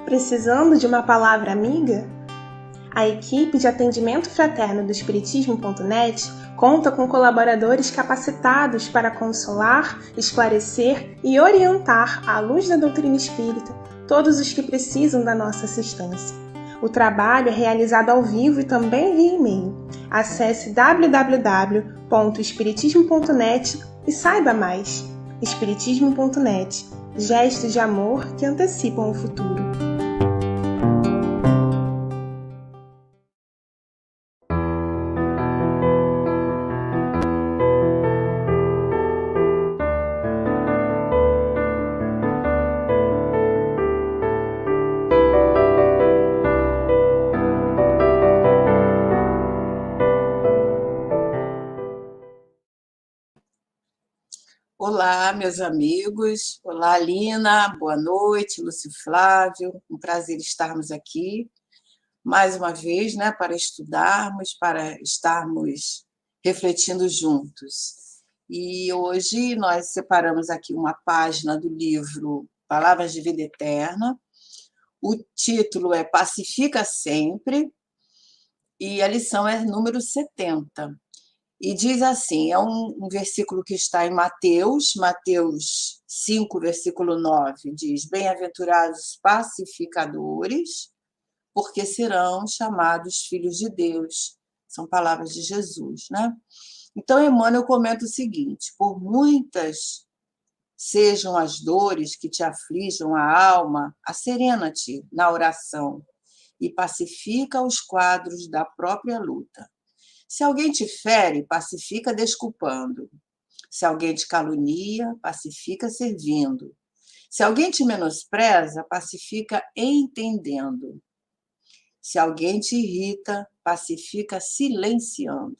Precisando de uma palavra amiga? A equipe de atendimento fraterno do Espiritismo.net conta com colaboradores capacitados para consolar, esclarecer e orientar, à luz da doutrina espírita, todos os que precisam da nossa assistência. O trabalho é realizado ao vivo e também via e-mail. Acesse www.espiritismo.net e saiba mais. Espiritismo.net, gestos de amor que antecipam o futuro. Olá, meus amigos. Olá, Lina. Boa noite, Lúcio Flávio. Um prazer estarmos aqui mais uma vez, né, para estudarmos, para estarmos refletindo juntos. E hoje nós separamos aqui uma página do livro Palavras de Vida Eterna. O título é Pacifica Sempre e a lição é número 70. E diz assim, é um versículo que está em Mateus 5, versículo 9, diz: Bem-aventurados pacificadores, porque serão chamados filhos de Deus. São palavras de Jesus, né? Então, Emmanuel comenta o seguinte: por muitas sejam as dores que te aflijam a alma, asserena-te na oração e pacifica os quadros da própria luta. Se alguém te fere, pacifica desculpando. Se alguém te calunia, pacifica servindo. Se alguém te menospreza, pacifica entendendo. Se alguém te irrita, pacifica silenciando.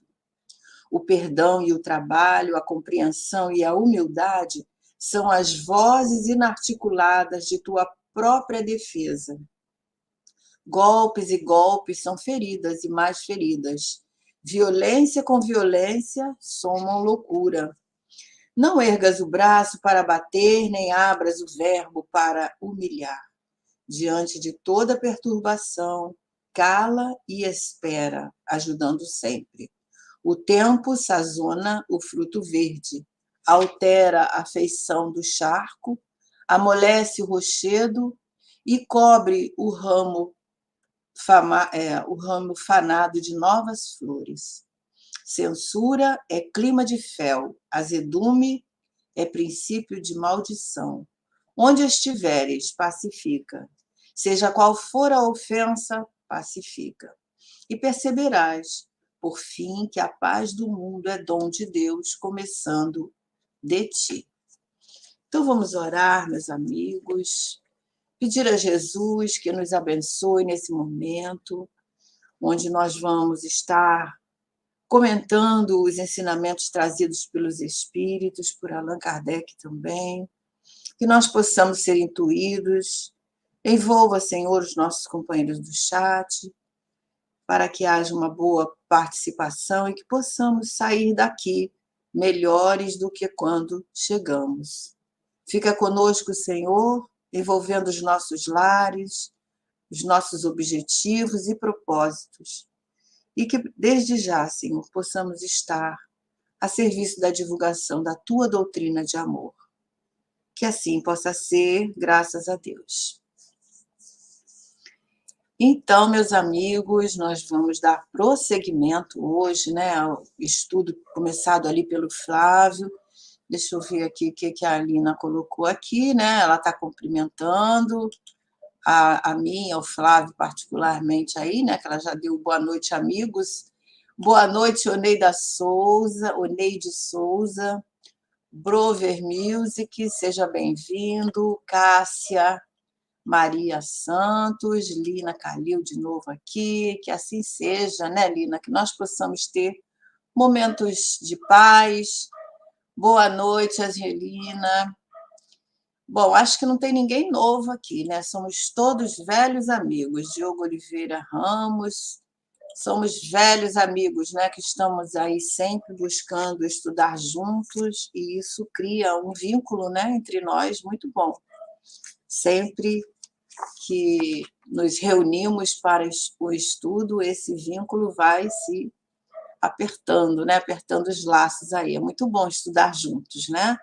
O perdão e o trabalho, a compreensão e a humildade são as vozes inarticuladas de tua própria defesa. Golpes e golpes são feridas e mais feridas. Violência com violência somam loucura. Não ergas o braço para bater, nem abras o verbo para humilhar. Diante de toda perturbação, cala e espera, ajudando sempre. O tempo sazona o fruto verde, altera a feição do charco, amolece o rochedo e cobre o ramo fanado de novas flores. Censura é clima de fel, azedume é princípio de maldição. Onde estiveres, pacifica. Seja qual for a ofensa, pacifica. E perceberás, por fim, que a paz do mundo é dom de Deus, começando de ti. Então vamos orar, meus amigos, pedir a Jesus que nos abençoe nesse momento, onde nós vamos estar comentando os ensinamentos trazidos pelos Espíritos, por Allan Kardec também, que nós possamos ser intuídos. Envolva, Senhor, os nossos companheiros do chat, para que haja uma boa participação e que possamos sair daqui melhores do que quando chegamos. Fica conosco, Senhor, envolvendo os nossos lares, os nossos objetivos e propósitos. E que, desde já, Senhor, possamos estar a serviço da divulgação da Tua doutrina de amor. Que assim possa ser, graças a Deus. Então, meus amigos, nós vamos dar prosseguimento hoje, né, ao estudo começado ali pelo Flávio. Deixa eu ver aqui o que a Alina colocou aqui, né? Ela está cumprimentando a mim, ao Flávio particularmente aí, né? Que ela já deu boa noite, amigos. Boa noite, Oneide Souza, Brover Music, seja bem-vindo. Cássia, Maria Santos, Lina Calil de novo aqui, que assim seja, né, Lina? Que nós possamos ter momentos de paz. Boa noite, Angelina. Bom, acho que não tem ninguém novo aqui, né? Somos todos velhos amigos. Diogo Oliveira Ramos, somos velhos amigos, né? Que estamos aí sempre buscando estudar juntos e isso cria um vínculo, né, entre nós muito bom. Sempre que nos reunimos para o estudo, esse vínculo vai se apertando, né? Apertando os laços aí. É muito bom estudar juntos, né?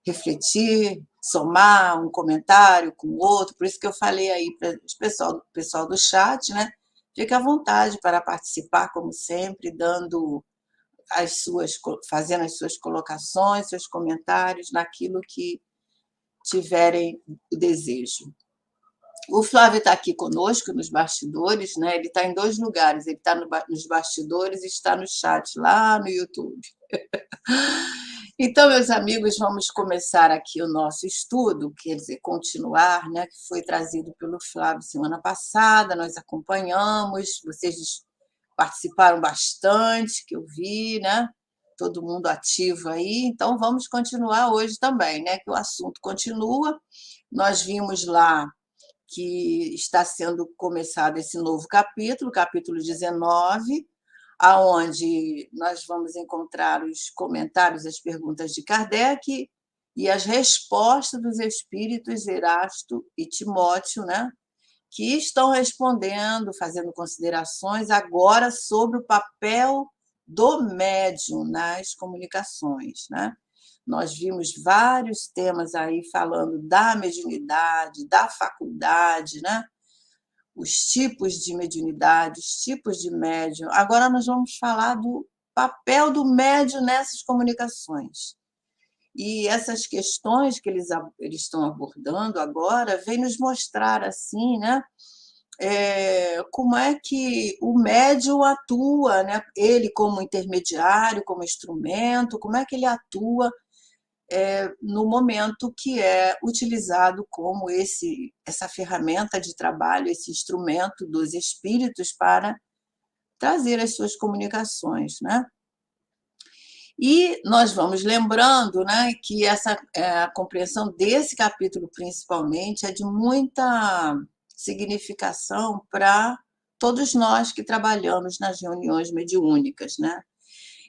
Refletir, somar um comentário com o outro. Por isso que eu falei aí para o pessoal do chat, né? Fique à vontade para participar, como sempre, fazendo as suas colocações, seus comentários naquilo que tiverem o desejo. O Flávio está aqui conosco nos bastidores, né? Ele está em 2 lugares, ele está nos bastidores e está no chat lá no YouTube. Então, meus amigos, vamos começar aqui o nosso estudo, quer dizer, continuar, né? Que foi trazido pelo Flávio semana passada, nós acompanhamos, vocês participaram bastante, que eu vi, né? Todo mundo ativo aí, então vamos continuar hoje também, né? Que o assunto continua. Nós vimos lá que está sendo começado esse novo capítulo, capítulo 19, aonde nós vamos encontrar os comentários, as perguntas de Kardec e as respostas dos espíritos Erasto e Timóteo, né? Que estão respondendo, fazendo considerações agora sobre o papel do médium nas comunicações, né? Nós vimos vários temas aí falando da mediunidade, da faculdade, né? Os tipos de mediunidade, os tipos de médium. Agora nós vamos falar do papel do médium nessas comunicações. E essas questões que eles estão abordando agora vêm nos mostrar assim, né? Como é que o médium atua, né? Ele como intermediário, como instrumento, como é que ele atua no momento que é utilizado como essa ferramenta de trabalho, esse instrumento dos espíritos para trazer as suas comunicações, né? E nós vamos lembrando, né, que a compreensão desse capítulo, principalmente, é de muita significação para todos nós que trabalhamos nas reuniões mediúnicas, né?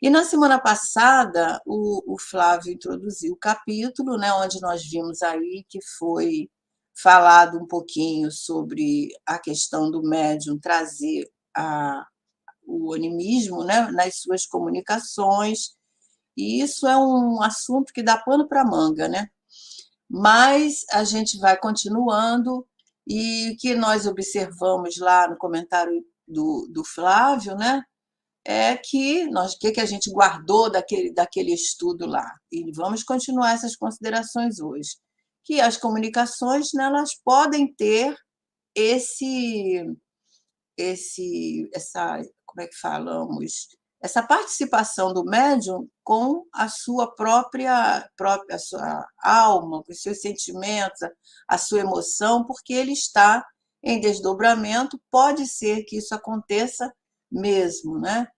E na semana passada, o Flávio introduziu o capítulo, né, onde nós vimos aí que foi falado um pouquinho sobre a questão do médium trazer o animismo, né, nas suas comunicações, e isso é um assunto que dá pano para manga, né? Mas a gente vai continuando, e o que nós observamos lá no comentário do Flávio, né? Que a gente guardou daquele estudo lá. E vamos continuar essas considerações hoje. Que as comunicações, né, elas podem ter como é que falamos? Essa participação do médium com a sua própria a sua alma, com os seus sentimentos, a sua emoção, porque ele está em desdobramento, pode ser que isso aconteça mesmo, né?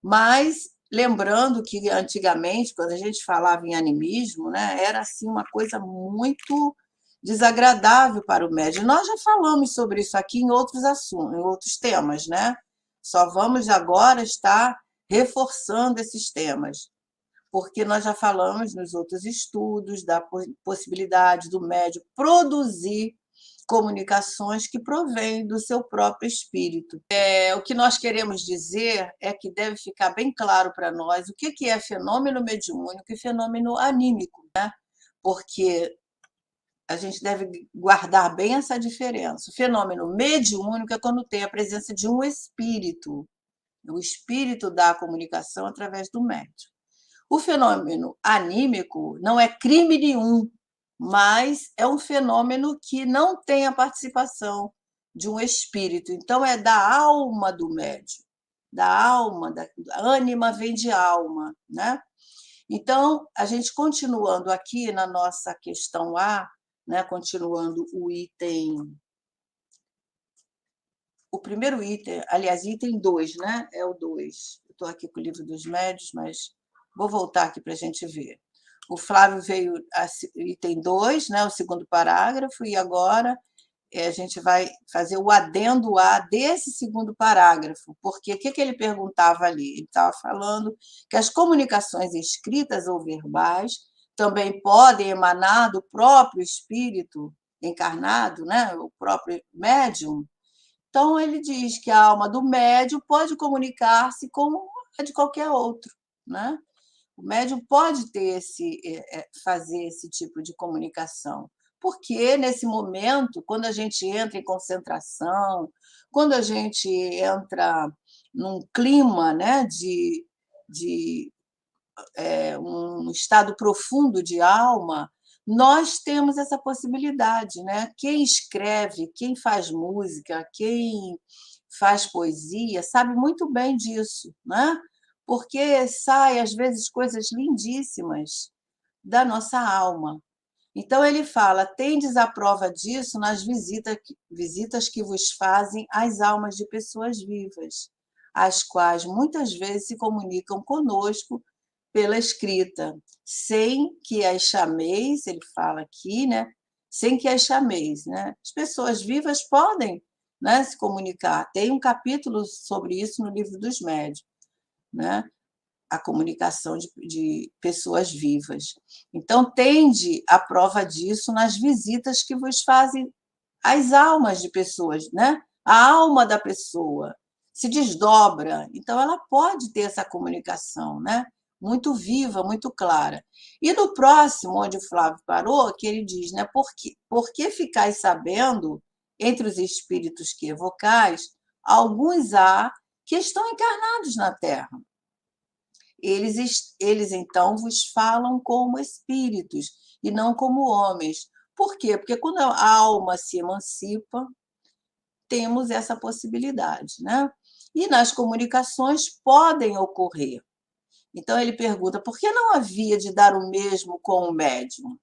Mas lembrando que antigamente, quando a gente falava em animismo, né, era assim uma coisa muito desagradável para o médium. Nós já falamos sobre isso aqui em outros assuntos, em outros temas, né? Só vamos agora estar reforçando esses temas, porque nós já falamos nos outros estudos da possibilidade do médium produzir comunicações que provêm do seu próprio espírito. O que nós queremos dizer é que deve ficar bem claro para nós o que é fenômeno mediúnico e fenômeno anímico, né? Porque a gente deve guardar bem essa diferença. O fenômeno mediúnico é quando tem a presença de um espírito. O espírito dá a comunicação através do médium. O fenômeno anímico não é crime nenhum, mas é um fenômeno que não tem a participação de um espírito. Então, é da alma do médium, da alma, da ânima vem de alma, né? Então, a gente continuando aqui na nossa questão A, né, continuando o primeiro item, aliás, item 2, né? É o 2. Estou aqui com o livro dos médios, mas vou voltar aqui para a gente ver. O Flávio veio a item 2, né, o segundo parágrafo, e agora a gente vai fazer o adendo A desse segundo parágrafo, porque o que ele perguntava ali? Ele estava falando que as comunicações escritas ou verbais também podem emanar do próprio espírito encarnado, né? O próprio médium. Então, ele diz que a alma do médium pode comunicar-se como a de qualquer outro, né? O médium pode fazer esse tipo de comunicação, porque nesse momento, quando a gente entra em concentração, quando a gente entra num clima, né, de um estado profundo de alma, nós temos essa possibilidade, né? Quem escreve, quem faz música, quem faz poesia, sabe muito bem disso, né? Porque sai, às vezes, coisas lindíssimas da nossa alma. Então, ele fala: tendes a prova disso nas visitas que vos fazem as almas de pessoas vivas, as quais muitas vezes se comunicam conosco pela escrita, sem que as chameis, ele fala aqui, né? Sem que as chameis, né? As pessoas vivas podem, né, se comunicar. Tem um capítulo sobre isso no Livro dos Médiuns, né? A comunicação de pessoas vivas. Então, tende a prova disso nas visitas que vos fazem as almas de pessoas, né? A alma da pessoa se desdobra, então ela pode ter essa comunicação, né? Muito viva, muito clara. E no próximo, onde o Flávio parou, que ele diz, né? Por que ficais sabendo, entre os espíritos que evocais, alguns há que estão encarnados na Terra. Eles então vos falam como espíritos e não como homens. Por quê? Porque quando a alma se emancipa, temos essa possibilidade, né? E nas comunicações podem ocorrer. Então ele pergunta: por que não havia de dar o mesmo com o médium?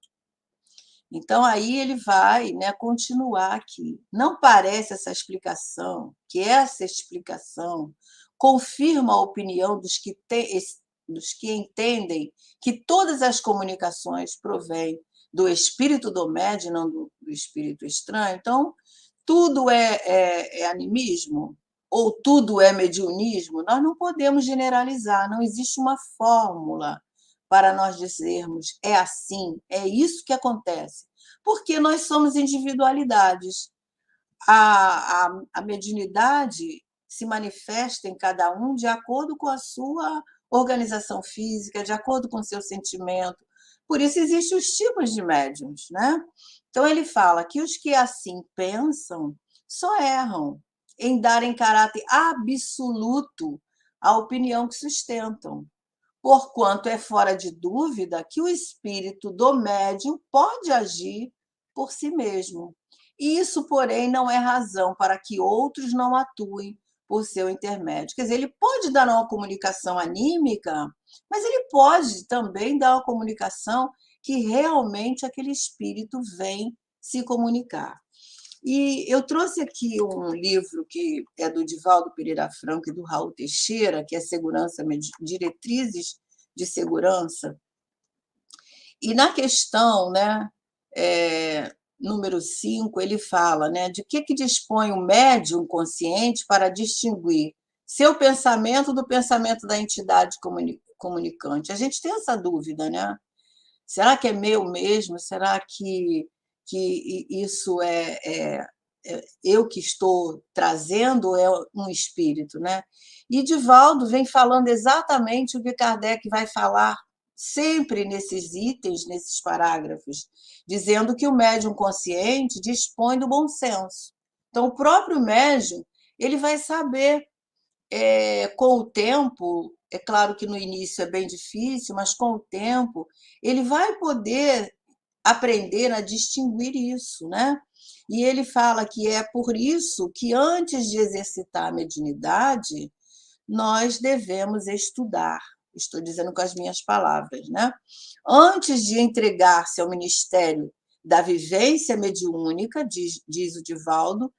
Então aí ele vai, né, continuar aqui. Não parece que essa explicação confirma a opinião dos que entendem que todas as comunicações provêm do espírito do médium, não do espírito estranho. Então, tudo é animismo ou tudo é mediunismo? Nós não podemos generalizar, não existe uma fórmula para nós dizermos é assim, é isso que acontece, porque nós somos individualidades. A mediunidade se manifesta em cada um de acordo com a sua organização física, de acordo com o seu sentimento. Por isso existem os tipos de médiums, né? Então ele fala que os que assim pensam só erram em darem caráter absoluto à opinião que sustentam, porquanto é fora de dúvida que o espírito do médium pode agir por si mesmo. Isso, porém, não é razão para que outros não atuem por seu intermédio. Quer dizer, ele pode dar uma comunicação anímica, mas ele pode também dar uma comunicação que realmente aquele espírito vem se comunicar. E eu trouxe aqui um livro que é do Divaldo Pereira Franco e do Raul Teixeira, que é Diretrizes de Segurança. E na questão, né, número 5, ele fala, né, de que dispõe o médium consciente para distinguir seu pensamento do pensamento da entidade comunicante. A gente tem essa dúvida, né? Será que é meu mesmo? Será que isso é eu que estou trazendo ou é um espírito, né? E Divaldo vem falando exatamente o que Kardec vai falar sempre nesses itens, nesses parágrafos, dizendo que o médium consciente dispõe do bom senso. Então, o próprio médium ele vai saber, com o tempo, é claro que no início é bem difícil, mas com o tempo ele vai poder aprender a distinguir isso, né? E ele fala que é por isso que, antes de exercitar a mediunidade, nós devemos estudar. Estou dizendo com as minhas palavras, né? Antes de entregar-se ao ministério da vivência mediúnica, diz o Divaldo,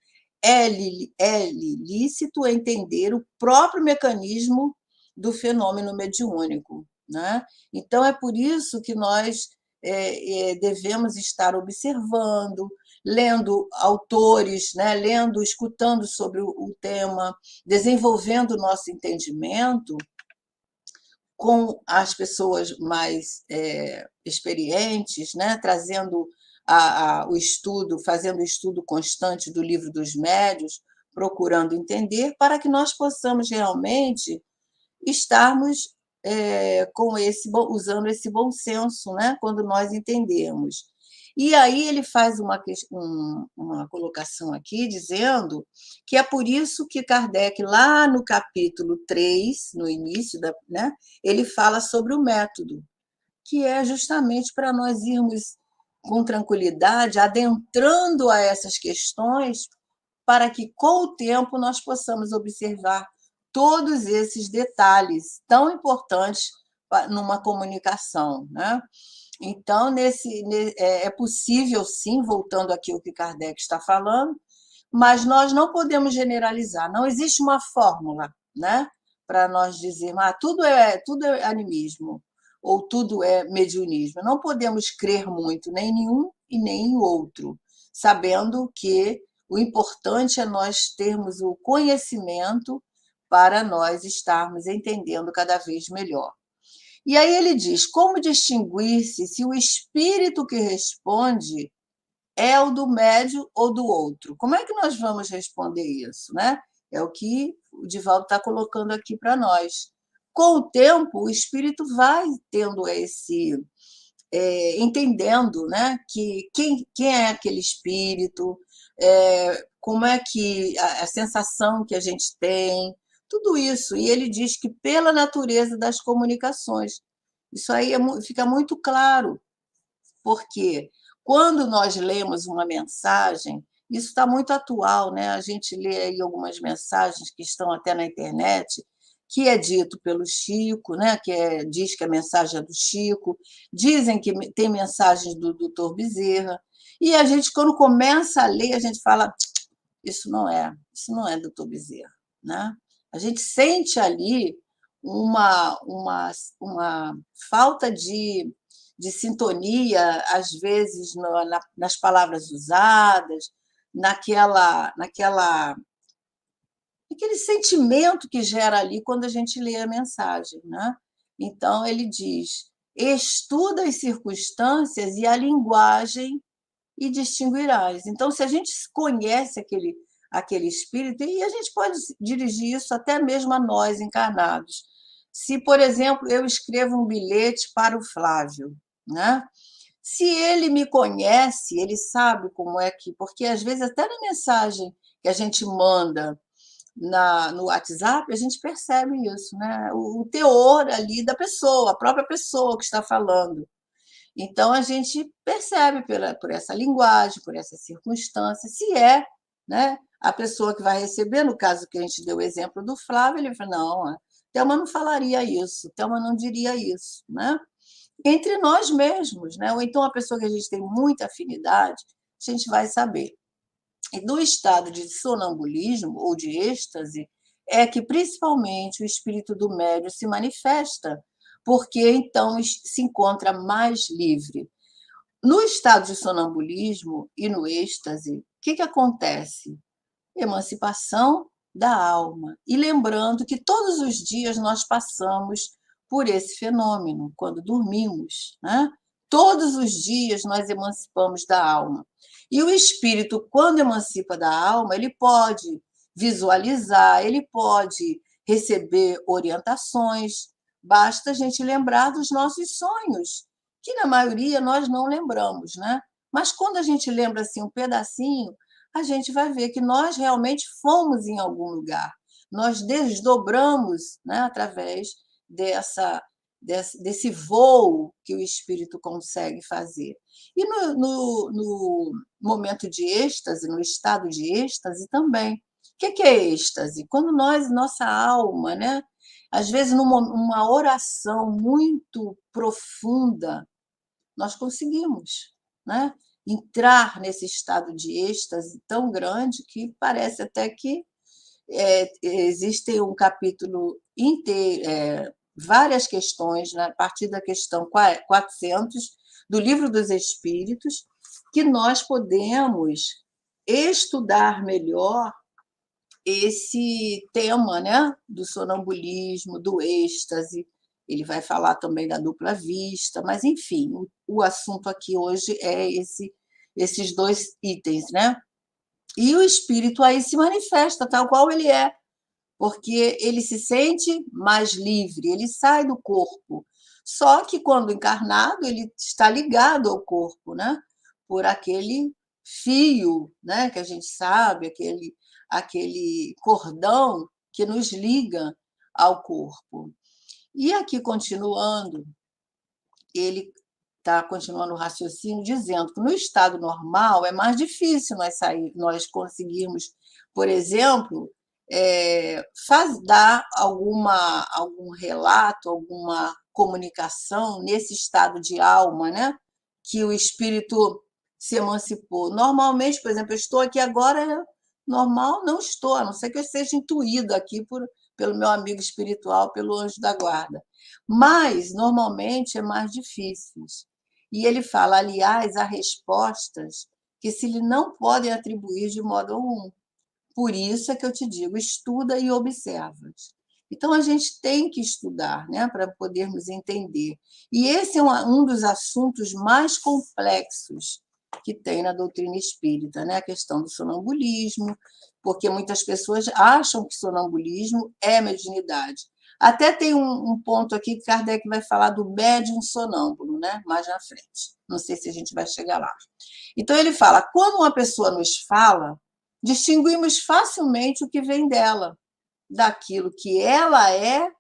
é lícito entender o próprio mecanismo do fenômeno mediúnico, né? Então, é por isso que nós devemos estar observando, lendo autores, né? Lendo, escutando sobre o tema, desenvolvendo o nosso entendimento com as pessoas mais experientes, né? Trazendo o estudo, fazendo o estudo constante do Livro dos Médiuns, procurando entender, para que nós possamos realmente estarmos usando esse bom senso, né, quando nós entendemos. E aí ele faz uma colocação aqui dizendo que é por isso que Kardec, lá no capítulo 3, no início, né, ele fala sobre o método, que é justamente para nós irmos com tranquilidade, adentrando a essas questões, para que, com o tempo, nós possamos observar todos esses detalhes tão importantes numa comunicação, né? Então, é possível, sim, voltando aqui ao que Kardec está falando, mas nós não podemos generalizar, não existe uma fórmula, né, para nós dizermos tudo é animismo, ou tudo é mediunismo. Não podemos crer muito nem em um e nem em outro, sabendo que o importante é nós termos o conhecimento para nós estarmos entendendo cada vez melhor. E aí ele diz: como distinguir-se se o espírito que responde é o do médium ou do outro? Como é que nós vamos responder isso, né? É o que o Divaldo está colocando aqui para nós. Com o tempo, o espírito vai tendo entendendo, né, que quem é aquele espírito, como é que a sensação que a gente tem, tudo isso. E ele diz que pela natureza das comunicações. Isso aí fica muito claro, porque quando nós lemos uma mensagem, isso está muito atual, né? A gente lê aí algumas mensagens que estão até na internet, que é dito pelo Chico, né? Diz que a mensagem é do Chico, dizem que tem mensagens do Dr. Bezerra, e a gente, quando começa a ler, a gente fala: isso não é Dr. Bezerra, né? A gente sente ali uma falta de sintonia, às vezes nas palavras usadas, aquele sentimento que gera ali quando a gente lê a mensagem, né? Então ele diz: estuda as circunstâncias e a linguagem e distinguirás. Então, se a gente conhece aquele espírito, e a gente pode dirigir isso até mesmo a nós encarnados. Se, por exemplo, eu escrevo um bilhete para o Flávio, né? Se ele me conhece, ele sabe como é que. Porque, às vezes, até na mensagem que a gente manda no WhatsApp, a gente percebe isso, né? O teor ali da pessoa, a própria pessoa que está falando. Então, a gente percebe por essa linguagem, por essa circunstância, se é, né, a pessoa que vai receber. No caso que a gente deu o exemplo do Flávio, ele falou: não, Thelma não falaria isso, Thelma não diria isso, né? Entre nós mesmos, né? Ou então a pessoa que a gente tem muita afinidade, a gente vai saber. E no estado de sonambulismo ou de êxtase é que principalmente o espírito do médium se manifesta, porque então se encontra mais livre. No estado de sonambulismo e no êxtase, o que acontece? Emancipação da alma. E lembrando que todos os dias nós passamos por esse fenômeno, quando dormimos, né? Todos os dias nós emancipamos da alma. E o espírito, quando emancipa da alma, ele pode visualizar, ele pode receber orientações, basta a gente lembrar dos nossos sonhos, que na maioria nós não lembramos, né? Mas quando a gente lembra assim um pedacinho, a gente vai ver que nós realmente fomos em algum lugar. Nós desdobramos, né, através desse voo que o espírito consegue fazer. E no momento de êxtase, no estado de êxtase também. O que é êxtase? Quando nossa alma, né, às vezes numa oração muito profunda, nós conseguimos, né, entrar nesse estado de êxtase tão grande que parece até que existe um capítulo inteiro, várias questões, né, a partir da questão 400 do Livro dos Espíritos, que nós podemos estudar melhor esse tema, né, do sonambulismo, do êxtase. Ele vai falar também da dupla vista, mas, enfim, o assunto aqui hoje é esses dois itens, né? E o espírito aí se manifesta tal qual ele é, porque ele se sente mais livre, ele sai do corpo. Só que quando encarnado, ele está ligado ao corpo, né? Por aquele fio, né? Que a gente sabe, aquele cordão que nos liga ao corpo. E aqui, continuando, ele está continuando o raciocínio dizendo que no estado normal é mais difícil nós conseguirmos, por exemplo, dar algum relato, alguma comunicação nesse estado de alma, né? Que o espírito se emancipou. Normalmente, por exemplo, eu estou aqui agora, normal não estou, a não ser que eu seja intuído aqui pelo meu amigo espiritual, pelo anjo da guarda. Mas, normalmente, é mais difícil. E ele fala, aliás, há respostas que se lhe não podem atribuir de modo algum. Por isso é que eu te digo, estuda e observa. Então, a gente tem que estudar, né, para podermos entender. E esse é um dos assuntos mais complexos que tem na doutrina espírita, né, a questão do sonambulismo, porque muitas pessoas acham que sonambulismo é mediunidade. Até tem um ponto aqui que Kardec vai falar do médium sonâmbulo, né, mais na frente. Não sei se a gente vai chegar lá. Então, ele fala, quando uma pessoa nos fala, distinguimos facilmente o que vem dela, daquilo que ela é,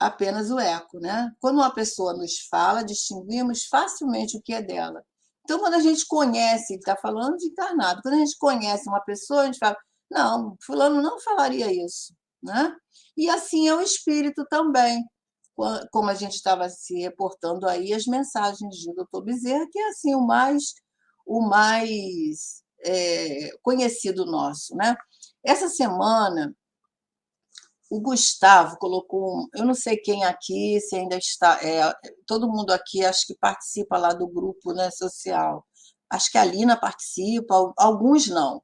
apenas o eco, né? Quando uma pessoa nos fala, distinguimos facilmente o que é dela. Então, quando a gente conhece, ele está falando de encarnado, quando a gente conhece uma pessoa, a gente fala, não, fulano não falaria isso, né? E assim é o espírito também, como a gente estava se reportando aí, as mensagens de Dr. Bezerra, que é assim o mais conhecido nosso, né? Essa semana, o Gustavo colocou, eu não sei quem aqui, se ainda está, todo mundo aqui acho que participa lá do grupo, né, social. Acho que a Lina participa, alguns não.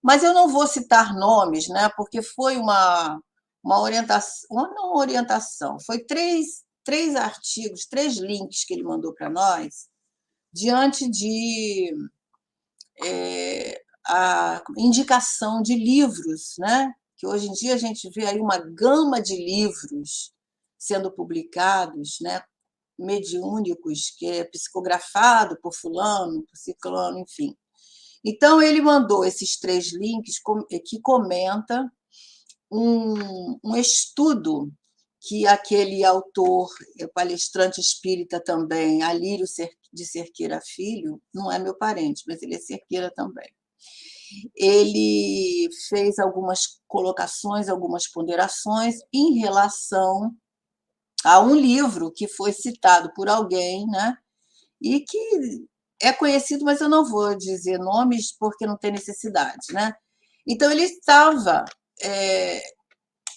Mas eu não vou citar nomes, né, porque foi uma orientação, não orientação, foi três artigos, 3 links que ele mandou para nós, diante de a indicação de livros, né? Que hoje em dia a gente vê aí uma gama de livros sendo publicados, né? Mediúnicos, que é psicografado por fulano, por ciclano, enfim. Então, ele mandou esses 3 links que comenta um estudo que aquele autor, palestrante espírita também, Alírio de Cerqueira Filho, não é meu parente, mas ele é Cerqueira também. Ele fez algumas colocações, algumas ponderações em relação a um livro que foi citado por alguém, né? E que é conhecido, mas eu não vou dizer nomes porque não tem necessidade, né? Então, ele estava...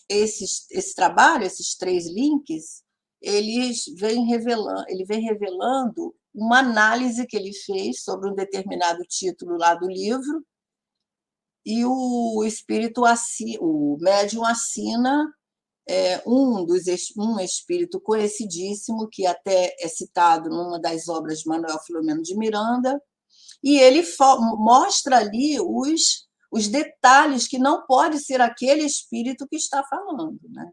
esse trabalho, esses 3 links, ele vem revelando uma análise que ele fez sobre um determinado título lá do livro, e o médium assina um espírito conhecidíssimo, que até é citado numa das obras de Manuel Filomeno de Miranda, e ele mostra ali os detalhes que não pode ser aquele espírito que está falando, né?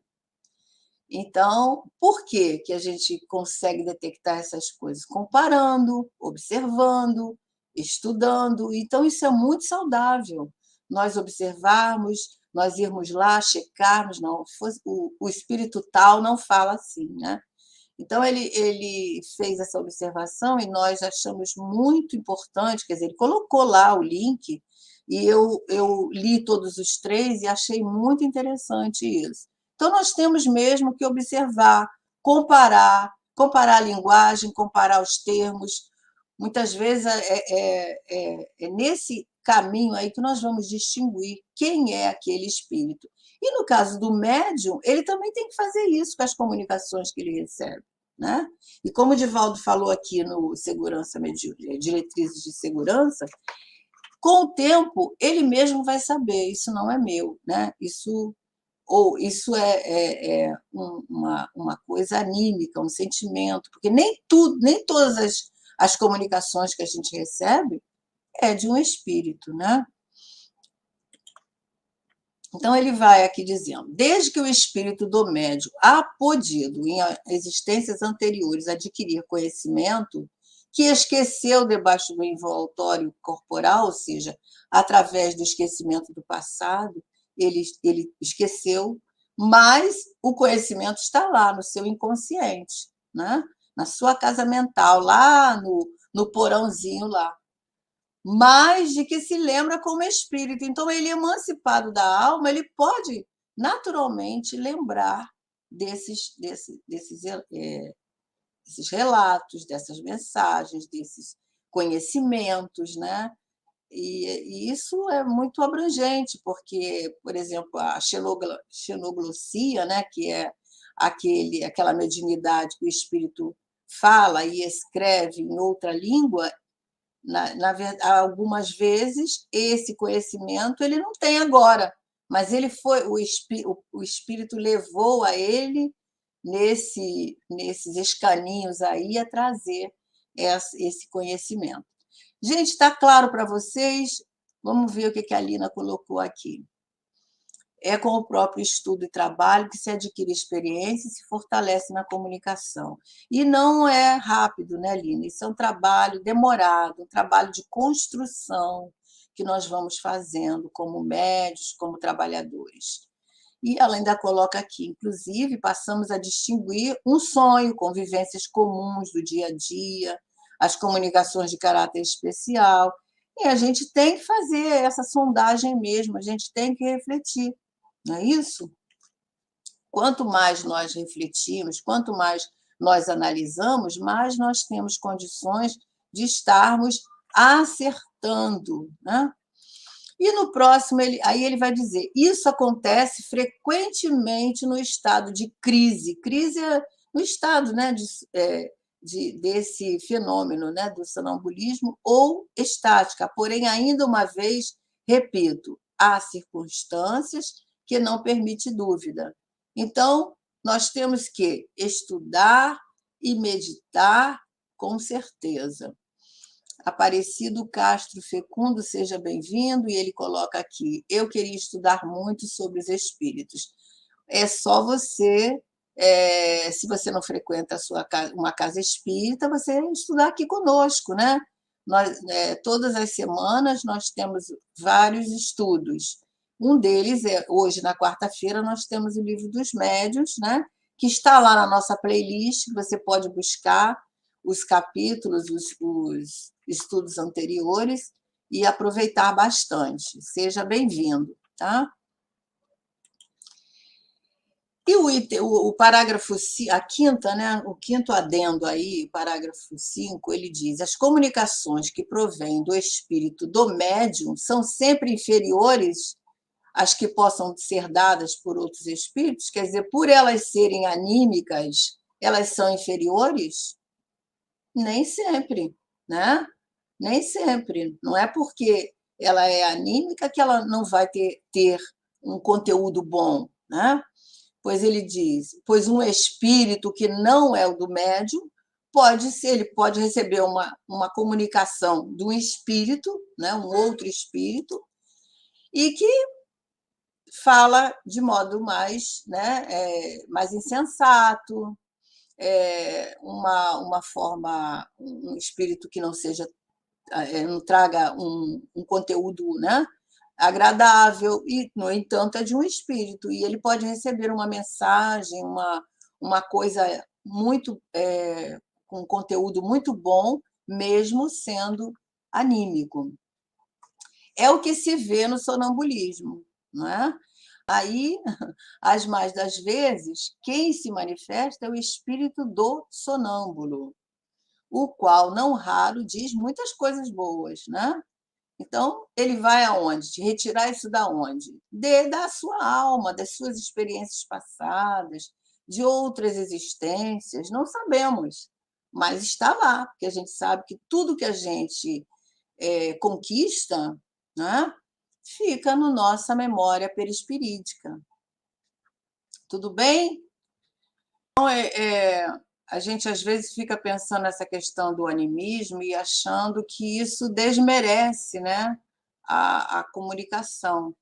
Então, por que a gente consegue detectar essas coisas? Comparando, observando, estudando. Então, isso é muito saudável. Nós observarmos, nós irmos lá, checarmos, não, o espírito tal não fala assim, né? Então, ele fez essa observação e nós achamos muito importante, quer dizer, ele colocou lá o link e eu li todos os 3 e achei muito interessante isso. Então, nós temos mesmo que observar, comparar a linguagem, comparar os termos. Muitas vezes é nesse caminho aí que nós vamos distinguir quem é aquele espírito. E no caso do médium, ele também tem que fazer isso com as comunicações que ele recebe, né? E como o Divaldo falou aqui no Diretrizes de Segurança, com o tempo ele mesmo vai saber, isso não é meu, né? Isso uma coisa anímica, um sentimento, porque nem todas as comunicações que a gente recebe é de um espírito, né? Então, ele vai aqui dizendo: desde que o espírito do médium há podido, em existências anteriores, adquirir conhecimento, que esqueceu debaixo do envoltório corporal, ou seja, através do esquecimento do passado, ele esqueceu, mas o conhecimento está lá no seu inconsciente, né? Na sua casa mental, lá no porãozinho lá. Mas de que se lembra como espírito. Então, ele emancipado da alma, ele pode naturalmente lembrar desses relatos, dessas mensagens, desses conhecimentos, né? E isso é muito abrangente, porque, por exemplo, a xenoglossia, né, que é aquela mediunidade que o espírito fala e escreve em outra língua, algumas vezes esse conhecimento ele não tem agora, mas ele foi o espírito levou a ele nesses escaninhos aí a trazer esse conhecimento. Gente, está claro para vocês? Vamos ver o que a Lina colocou aqui. É com o próprio estudo e trabalho que se adquire experiência e se fortalece na comunicação. E não é rápido, né, Lina? Isso é um trabalho demorado, um trabalho de construção que nós vamos fazendo como médios, como trabalhadores. E ela ainda coloca aqui, inclusive, passamos a distinguir um sonho, convivências comuns do dia a dia, as comunicações de caráter especial. E a gente tem que fazer essa sondagem mesmo, a gente tem que refletir. Não é isso? Quanto mais nós refletimos, quanto mais nós analisamos, mais nós temos condições de estarmos acertando, né? E no próximo, aí ele vai dizer: isso acontece frequentemente no estado de crise. Crise é no estado, né, desse fenômeno, né, do sonambulismo, ou estática. Porém, ainda uma vez, repito, há circunstâncias que não permitem dúvida. Então, nós temos que estudar e meditar com certeza. Aparecido Castro Fecundo, seja bem-vindo, e ele coloca aqui: eu queria estudar muito sobre os espíritos. É só você, se você não frequenta uma casa espírita, você estudar aqui conosco, né? Todas as semanas nós temos vários estudos. Um deles é, hoje, na quarta-feira, nós temos o Livro dos Médiuns, né? Que está lá na nossa playlist, que você pode buscar os capítulos, os estudos anteriores e aproveitar bastante. Seja bem-vindo, tá? E o parágrafo, a quinta, né, o quinto adendo aí, o parágrafo 5, ele diz: as comunicações que provêm do espírito do médium são sempre inferiores às que possam ser dadas por outros espíritos? Quer dizer, por elas serem anímicas, elas são inferiores? Nem sempre, né? Nem sempre. Não é porque ela é anímica que ela não vai ter um conteúdo bom, né? Pois ele diz: pois um espírito que não é o do médium ele pode receber uma comunicação de um espírito, né? Um outro espírito, e que fala de modo mais, né, mais insensato, uma forma, um espírito que não seja, não traga um conteúdo, né, agradável, e, no entanto, é de um espírito, e ele pode receber uma mensagem, uma coisa muito, com conteúdo muito bom, mesmo sendo anímico. É o que se vê no sonambulismo, não é? Aí, as mais das vezes, quem se manifesta é o espírito do sonâmbulo, o qual, não raro, diz muitas coisas boas, né? Então, ele vai aonde? Te retirar isso da onde? Da sua alma, das suas experiências passadas, de outras existências, não sabemos, mas está lá, porque a gente sabe que tudo que a gente conquista, né, fica na nossa memória perispirídica. Tudo bem? Então, a gente às vezes fica pensando nessa questão do animismo e achando que isso desmerece, né, a comunicação.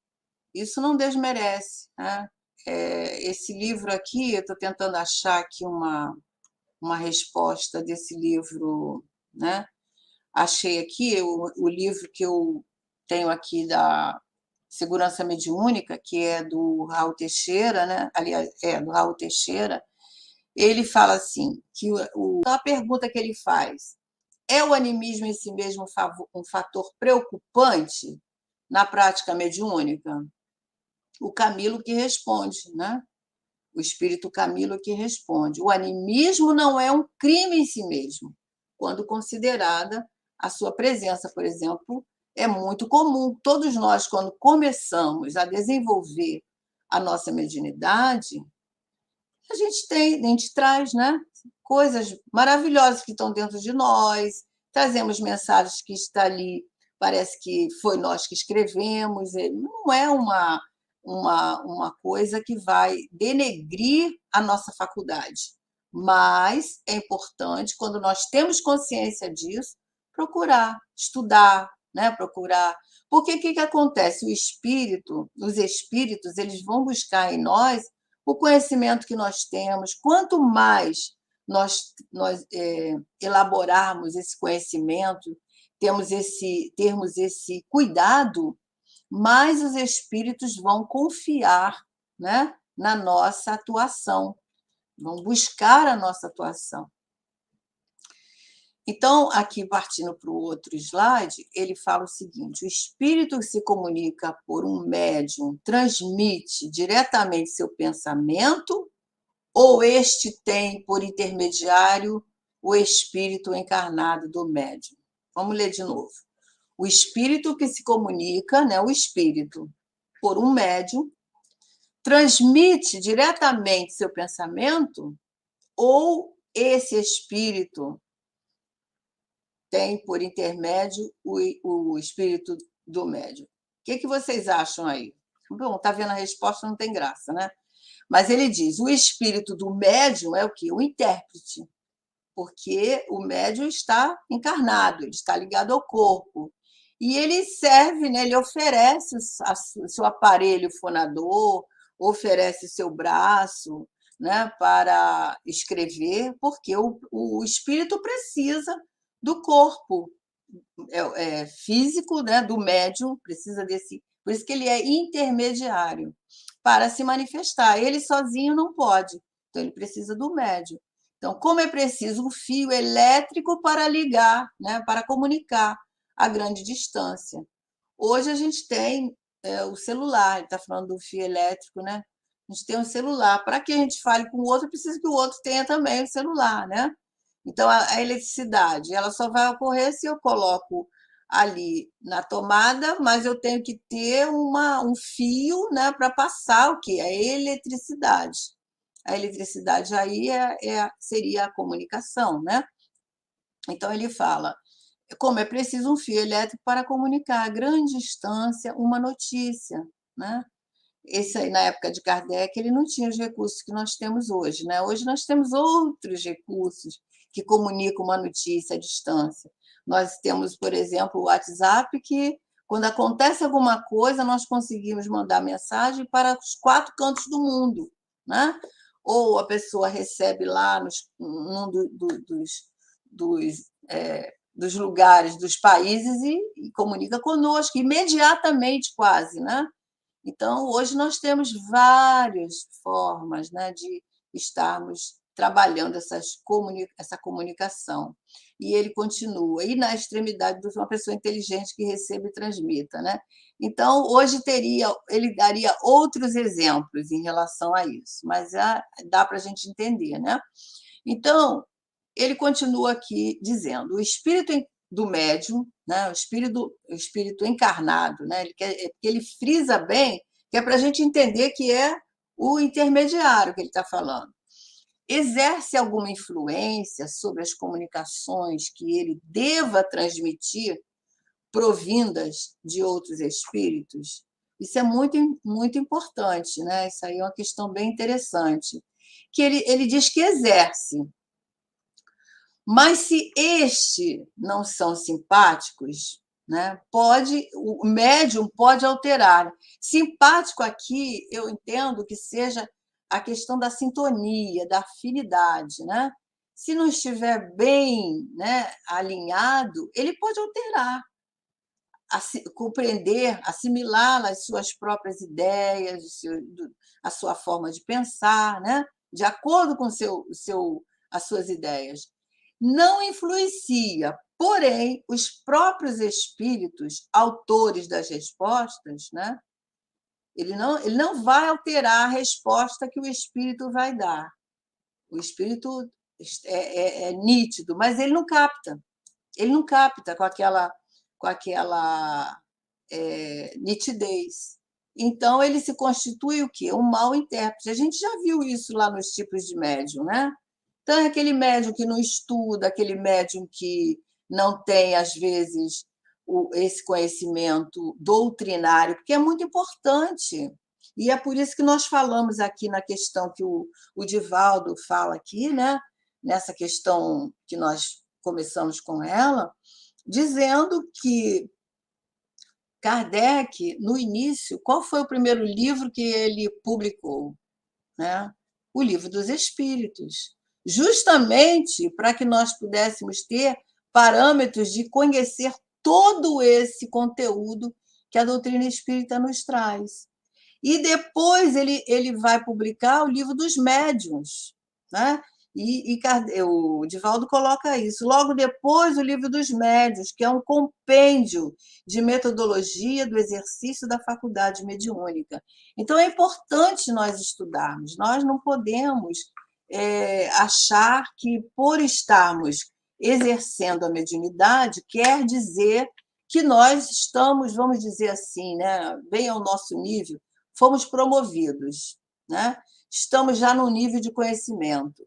Isso não desmerece, né? Esse livro aqui, eu estou tentando achar aqui uma resposta desse livro, né? Achei aqui o livro que eu tenho aqui da Segurança Mediúnica, que é do Raul Teixeira, né? Aliás, do Raul Teixeira. Ele fala assim, que a pergunta que ele faz, é o animismo em si mesmo um fator preocupante na prática mediúnica? O Camilo que responde, né? O espírito Camilo que responde. O animismo não é um crime em si mesmo, quando considerada a sua presença, por exemplo, é muito comum. Todos nós, quando começamos a desenvolver a nossa mediunidade, a gente traz, né, coisas maravilhosas que estão dentro de nós, trazemos mensagens que estão ali, parece que foi nós que escrevemos, não é uma coisa que vai denegrir a nossa faculdade, mas é importante, quando nós temos consciência disso, procurar estudar, né, procurar. Porque o que acontece? Os espíritos, eles vão buscar em nós o conhecimento que nós temos. Quanto mais nós elaborarmos esse conhecimento, termos esse cuidado, mais os espíritos vão confiar, né, na nossa atuação, vão buscar a nossa atuação. Então, aqui partindo para o outro slide, ele fala o seguinte: o espírito que se comunica por um médium transmite diretamente seu pensamento, ou este tem por intermediário o espírito encarnado do médium? Vamos ler de novo. O espírito que se comunica, né, o espírito, por um médium, transmite diretamente seu pensamento, ou esse espírito tem por intermédio o espírito do médium? O que vocês acham aí? Bom, está vendo a resposta, não tem graça, né? Mas ele diz, o espírito do médium é o quê? O intérprete, porque o médium está encarnado, ele está ligado ao corpo. E ele serve, né? Ele oferece o seu aparelho fonador, oferece o seu braço, né, para escrever, porque o espírito precisa do corpo físico, né, do médium, precisa desse. Por isso que ele é intermediário para se manifestar. Ele sozinho não pode, então ele precisa do médium. Então, como é preciso um fio elétrico para ligar, né, para comunicar a grande distância. Hoje a gente tem o celular, ele está falando do fio elétrico, né? A gente tem um celular. Para que a gente fale com o outro, precisa que o outro tenha também o celular, né? Então, a eletricidade, ela só vai ocorrer se eu coloco ali na tomada, mas eu tenho que ter um fio, né, para passar o quê? A eletricidade. A eletricidade aí seria a comunicação, né? Então, ele fala, como é preciso um fio elétrico para comunicar a grande distância uma notícia, né? Esse aí, na época de Kardec, ele não tinha os recursos que nós temos hoje, né? Hoje nós temos outros recursos que comunicam uma notícia à distância. Nós temos, por exemplo, o WhatsApp, que quando acontece alguma coisa, nós conseguimos mandar mensagem para os 4 cantos do mundo, né? Ou a pessoa recebe lá num dos lugares, dos países, e comunica conosco imediatamente, quase, né? Então, hoje nós temos várias formas, né, de estarmos trabalhando essa comunicação. E ele continua, e na extremidade de uma pessoa inteligente que receba e transmita, né? Então, hoje ele daria outros exemplos em relação a isso, mas dá para a gente entender, né? Então, ele continua aqui dizendo, o espírito do médium, né, o espírito encarnado, né, ele frisa bem, que é para a gente entender que é o intermediário que ele está falando. Exerce alguma influência sobre as comunicações que ele deva transmitir provindas de outros espíritos? Isso é muito, muito importante, né? Isso aí é uma questão bem interessante. Que ele diz que exerce. Mas se não são simpáticos, né, o médium pode alterar. Simpático aqui, eu entendo que seja a questão da sintonia, da afinidade, né? Se não estiver bem, né, alinhado, ele pode alterar, compreender, assimilar as suas próprias ideias, a sua forma de pensar, né? De acordo com as suas ideias. Não influencia, porém, os próprios espíritos, autores das respostas, né? Ele não vai alterar a resposta que o espírito vai dar. O espírito é nítido, mas ele não capta. Ele não capta com aquela nitidez. Então, ele se constitui o quê? Um mau intérprete. A gente já viu isso lá nos tipos de médium, né? Então, é aquele médium que não estuda, aquele médium que não tem, às vezes, esse conhecimento doutrinário, porque é muito importante. E é por isso que nós falamos aqui na questão que o Divaldo fala aqui, né? Nessa questão que nós começamos com ela, dizendo que Kardec, no início, qual foi o primeiro livro que ele publicou? Né? O Livro dos Espíritos, justamente para que nós pudéssemos ter parâmetros de conhecer todo esse conteúdo que a doutrina espírita nos traz. E depois ele vai publicar o Livro dos Médiuns, né? E o Divaldo coloca isso. Logo depois, o Livro dos Médiuns, que é um compêndio de metodologia do exercício da faculdade mediúnica. Então, é importante nós estudarmos. Nós não podemos achar que, por estarmos exercendo a mediunidade, quer dizer que nós estamos, vamos dizer assim, né, bem ao nosso nível, fomos promovidos, né? Estamos já num nível de conhecimento.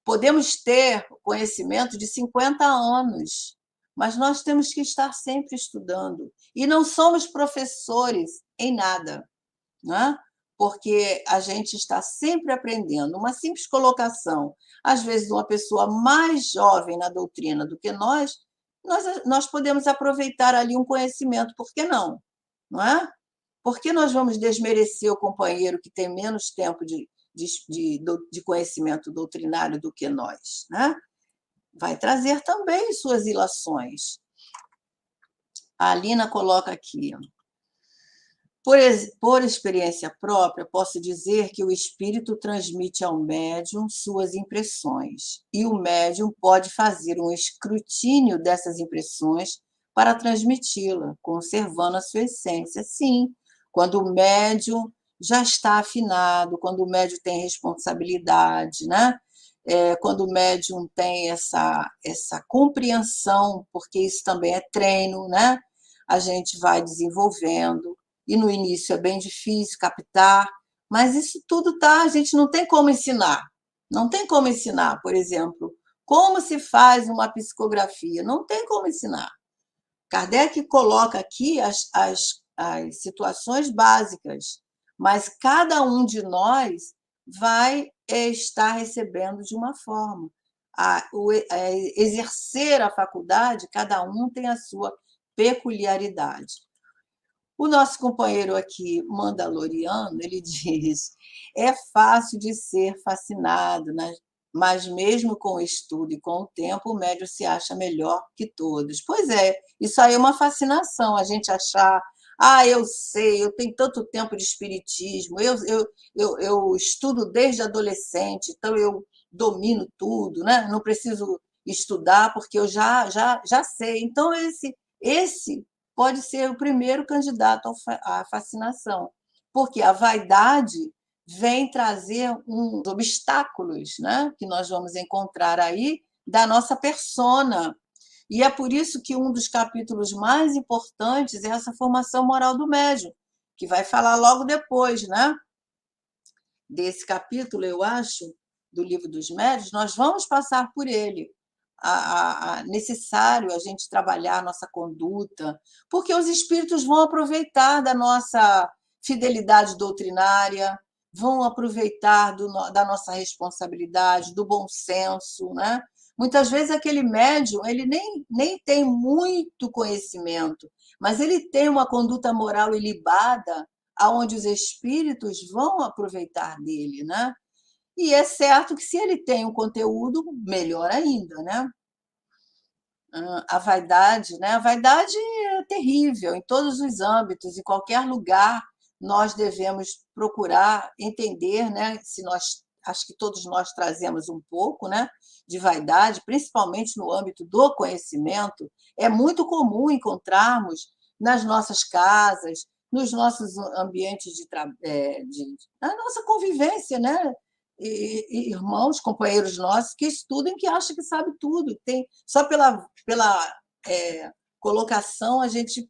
Podemos ter conhecimento de 50 anos, mas nós temos que estar sempre estudando. E não somos professores em nada, né? Porque a gente está sempre aprendendo. Uma simples colocação, às vezes, de uma pessoa mais jovem na doutrina do que nós podemos aproveitar ali um conhecimento, por que não? Não é? Por que nós vamos desmerecer o companheiro que tem menos tempo de conhecimento doutrinário do que nós? Né? Vai trazer também suas ilações. A Alina coloca aqui. Por experiência própria, posso dizer que o espírito transmite ao médium suas impressões, e o médium pode fazer um escrutínio dessas impressões para transmiti-la, conservando a sua essência. Sim, quando o médium já está afinado, quando o médium tem responsabilidade, né? Quando o médium tem essa compreensão, porque isso também é treino, né? A gente vai desenvolvendo, e no início é bem difícil captar, mas isso tudo tá, a gente não tem como ensinar. Não tem como ensinar, por exemplo, como se faz uma psicografia, não tem como ensinar. Kardec coloca aqui as situações básicas, mas cada um de nós vai estar recebendo de uma forma. Exercer a faculdade, cada um tem a sua peculiaridade. O nosso companheiro aqui, Mandaloriano, ele diz: é fácil de ser fascinado, né? Mas mesmo com o estudo e com o tempo, o médium se acha melhor que todos. Pois é, isso aí é uma fascinação, a gente achar, eu sei, eu tenho tanto tempo de espiritismo, eu estudo desde adolescente, então eu domino tudo, né? Não preciso estudar porque eu já sei. Então, esse pode ser o primeiro candidato à fascinação, porque a vaidade vem trazer uns obstáculos, né, que nós vamos encontrar aí da nossa persona. E é por isso que um dos capítulos mais importantes é essa formação moral do médium, que vai falar logo depois, né, desse capítulo, eu acho, do Livro dos Médiuns, nós vamos passar por ele. Necessário a gente trabalhar a nossa conduta, porque os espíritos vão aproveitar da nossa fidelidade doutrinária, vão aproveitar da nossa responsabilidade, do bom senso, né? Muitas vezes aquele médium ele nem tem muito conhecimento, mas ele tem uma conduta moral ilibada, aonde os espíritos vão aproveitar dele, né? E é certo que se ele tem um conteúdo, melhor ainda, né? A vaidade, né? A vaidade é terrível em todos os âmbitos, em qualquer lugar nós devemos procurar entender, né? Se nós, acho que todos nós trazemos um pouco, né? De vaidade, principalmente no âmbito do conhecimento, é muito comum encontrarmos nas nossas casas, nos nossos ambientes na nossa convivência, né? E irmãos, companheiros nossos que estudam, que acham que sabe tudo. Tem só pela colocação a gente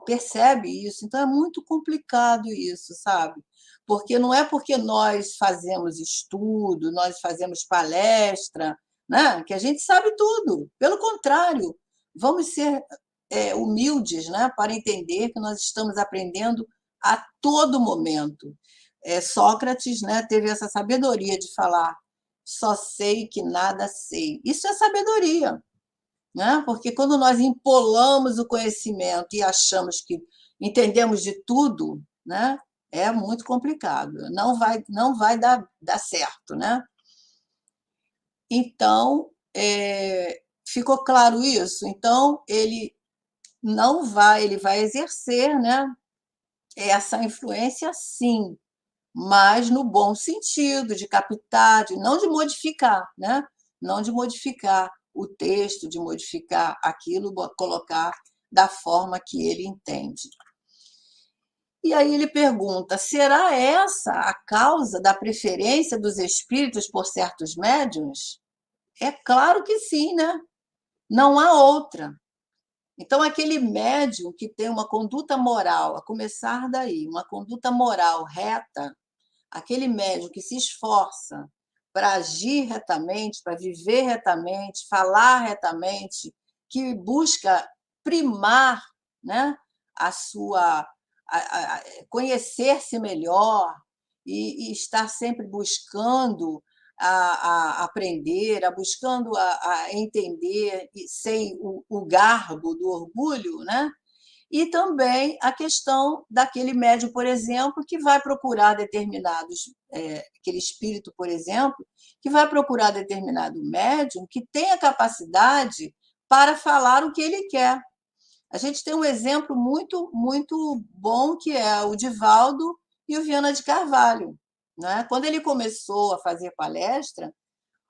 percebe isso. Então é muito complicado isso, sabe? Porque não é porque nós fazemos estudo, nós fazemos palestra, né, que a gente sabe tudo. Pelo contrário, vamos ser humildes, né, para entender que nós estamos aprendendo a todo momento. Sócrates, né, teve essa sabedoria de falar: só sei que nada sei. Isso é sabedoria, né? Porque quando nós empolamos o conhecimento e achamos que entendemos de tudo, né, é muito complicado, não vai dar certo, né? Então, ficou claro isso? Então, ele vai exercer, né, essa influência, sim, mas no bom sentido, de captar, não de modificar, né? Não de modificar o texto, de modificar aquilo, colocar da forma que ele entende. E aí ele pergunta: será essa a causa da preferência dos espíritos por certos médiuns? É claro que sim, né? Não há outra. Então, aquele médium que tem uma conduta moral, a começar daí, uma conduta moral reta, aquele médium que se esforça para agir retamente, para viver retamente, falar retamente, que busca primar, né, a sua conhecer-se melhor e estar sempre buscando a aprender, buscando a entender sem o garbo do orgulho, né? E também a questão daquele médium, por exemplo, que vai procurar aquele espírito, por exemplo, que vai procurar determinado médium que tem a capacidade para falar o que ele quer. A gente tem um exemplo muito, muito bom, que é o Divaldo e o Viana de Carvalho, né? Quando ele começou a fazer palestra,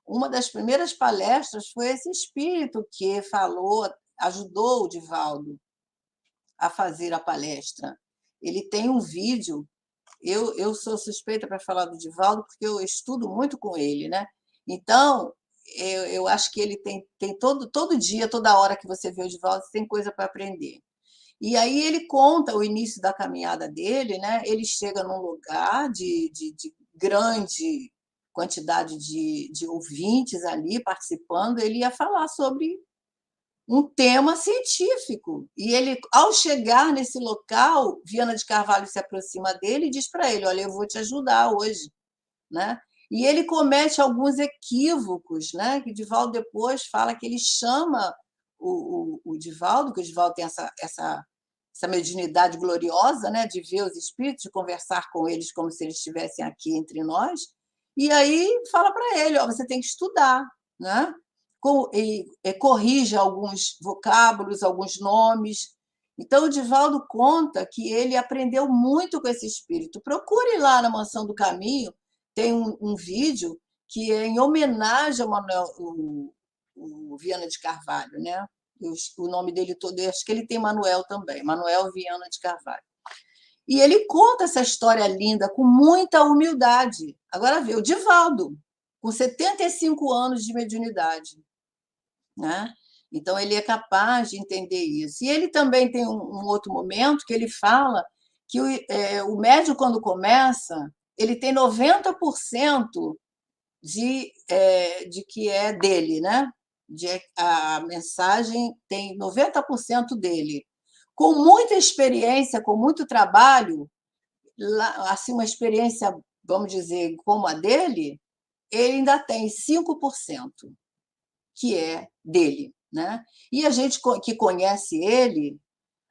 uma das primeiras palestras foi esse espírito que falou, ajudou o Divaldo a fazer a palestra. Ele tem um vídeo, eu sou suspeita para falar do Divaldo, porque eu estudo muito com ele, né? Então, eu acho que ele tem todo dia, toda hora que você vê o Divaldo, você tem coisa para aprender. E aí ele conta o início da caminhada dele, né? Ele chega num lugar de grande quantidade de ouvintes ali participando, ele ia falar sobre um tema científico. E ele, ao chegar nesse local, Viana de Carvalho se aproxima dele e diz para ele: olha, eu vou te ajudar hoje, né? E ele comete alguns equívocos, né? Que Divaldo depois fala que ele chama o Divaldo, que o Divaldo tem essa mediunidade gloriosa, né? De ver os espíritos, de conversar com eles como se eles estivessem aqui entre nós. E aí fala para ele: ó, você tem que estudar, né? Corrige alguns vocábulos, alguns nomes. Então, o Divaldo conta que ele aprendeu muito com esse espírito. Procure lá na Mansão do Caminho, tem um vídeo que é em homenagem ao Manuel, o Viana de Carvalho, né? O nome dele todo, acho que ele tem Manuel também, Manuel Viana de Carvalho. E ele conta essa história linda com muita humildade. Agora vê, o Divaldo, com 75 anos de mediunidade, né? Então, ele é capaz de entender isso. E ele também tem um outro momento que ele fala que o médium, quando começa, ele tem 90% de que é dele, né? A mensagem tem 90% dele. Com muita experiência, com muito trabalho, assim, uma experiência, vamos dizer, como a dele, ele ainda tem 5%. que é dele, né? E a gente que conhece ele,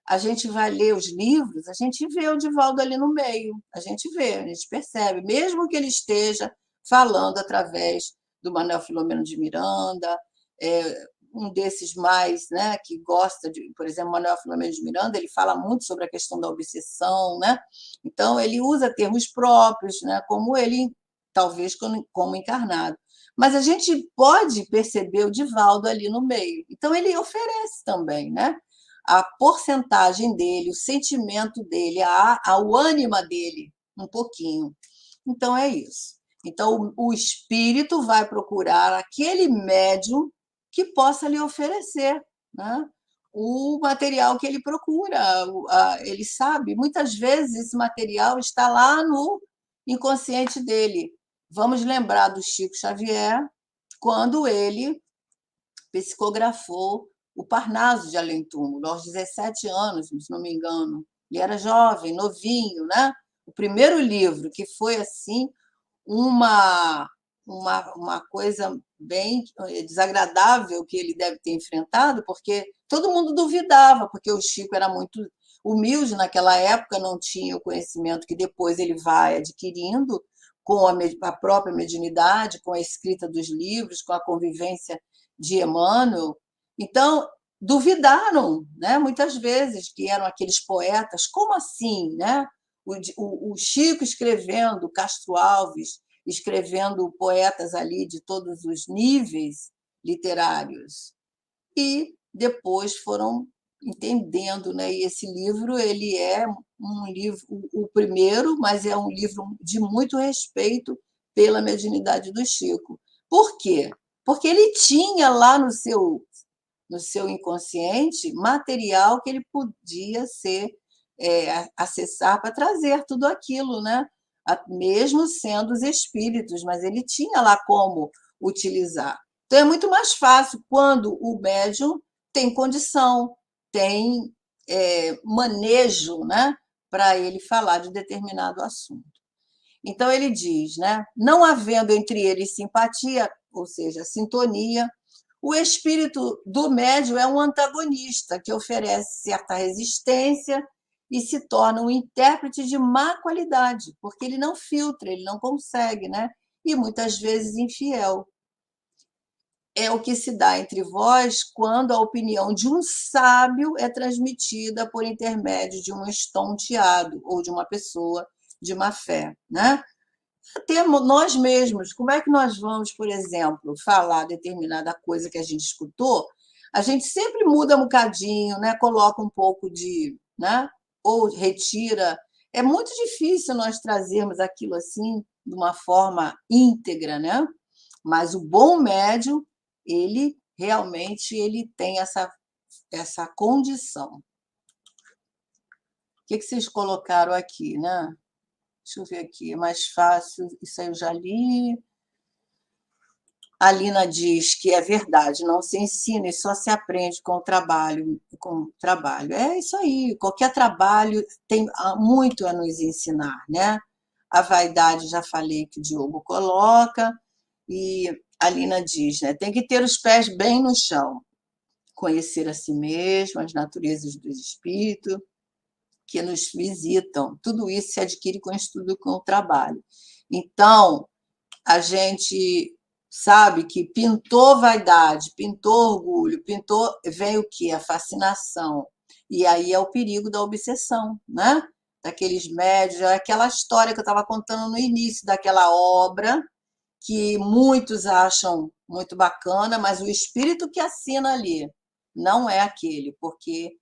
a gente vai ler os livros, a gente vê o Divaldo ali no meio, a gente vê, a gente percebe, mesmo que ele esteja falando através do Manuel Filomeno de Miranda, um desses mais, né, que gosta de, por exemplo, Manuel Filomeno de Miranda, ele fala muito sobre a questão da obsessão, né? Então ele usa termos próprios, né, como ele talvez como encarnado. Mas a gente pode perceber o Divaldo ali no meio. Então ele oferece também, né? A porcentagem dele, o sentimento dele, o ânima dele, um pouquinho. Então é isso. Então o espírito vai procurar aquele médium que possa lhe oferecer, né, o material que ele procura. Ele sabe, muitas vezes esse material está lá no inconsciente dele. Vamos lembrar do Chico Xavier, quando ele psicografou o Parnaso de Além-Túmulo, aos 17 anos, se não me engano. Ele era jovem, novinho, né? O primeiro livro, que foi assim uma coisa bem desagradável que ele deve ter enfrentado, porque todo mundo duvidava, porque o Chico era muito humilde naquela época, não tinha o conhecimento que depois ele vai adquirindo com a própria mediunidade, com a escrita dos livros, com a convivência de Emmanuel. Então, duvidaram, né, muitas vezes, que eram aqueles poetas. Como assim, né? O Chico escrevendo, Castro Alves escrevendo poetas ali de todos os níveis literários. E depois foram entendendo, né? E esse livro ele é um livro, o primeiro, mas é um livro de muito respeito pela mediunidade do Chico. Por quê? Porque ele tinha lá no seu inconsciente material que ele podia acessar para trazer tudo aquilo, né? Mesmo sendo os espíritos, mas ele tinha lá como utilizar. Então é muito mais fácil quando o médium tem condição, tem manejo, né, para ele falar de determinado assunto. Então ele diz, né, não havendo entre eles simpatia, ou seja, sintonia, o espírito do médium é um antagonista que oferece certa resistência e se torna um intérprete de má qualidade, porque ele não filtra, ele não consegue, né? E muitas vezes infiel. É o que se dá entre vós quando a opinião de um sábio é transmitida por intermédio de um estonteado ou de uma pessoa de má fé, né? Até nós mesmos, como é que nós vamos, por exemplo, falar determinada coisa que a gente escutou? A gente sempre muda um bocadinho, né? Coloca um pouco de, né? Ou retira. É muito difícil nós trazermos aquilo assim de uma forma íntegra, né? Mas o bom médium, ele realmente ele tem essa condição. O que vocês colocaram aqui, né? Deixa eu ver aqui, é mais fácil, isso aí eu já li. A Lina diz que é verdade, não se ensina e só se aprende com o trabalho. É isso aí, qualquer trabalho tem muito a nos ensinar, né? A vaidade, já falei que o Diogo coloca, e a Lina diz, né? Tem que ter os pés bem no chão, conhecer a si mesmo, as naturezas do espírito, que nos visitam. Tudo isso se adquire com o estudo, com o trabalho. Então, a gente sabe que pintou vaidade, pintou orgulho, vem o quê? A fascinação. E aí é o perigo da obsessão, né? Daqueles médios, aquela história que eu estava contando no início daquela obra, que muitos acham muito bacana, mas o espírito que assina ali não é aquele, porque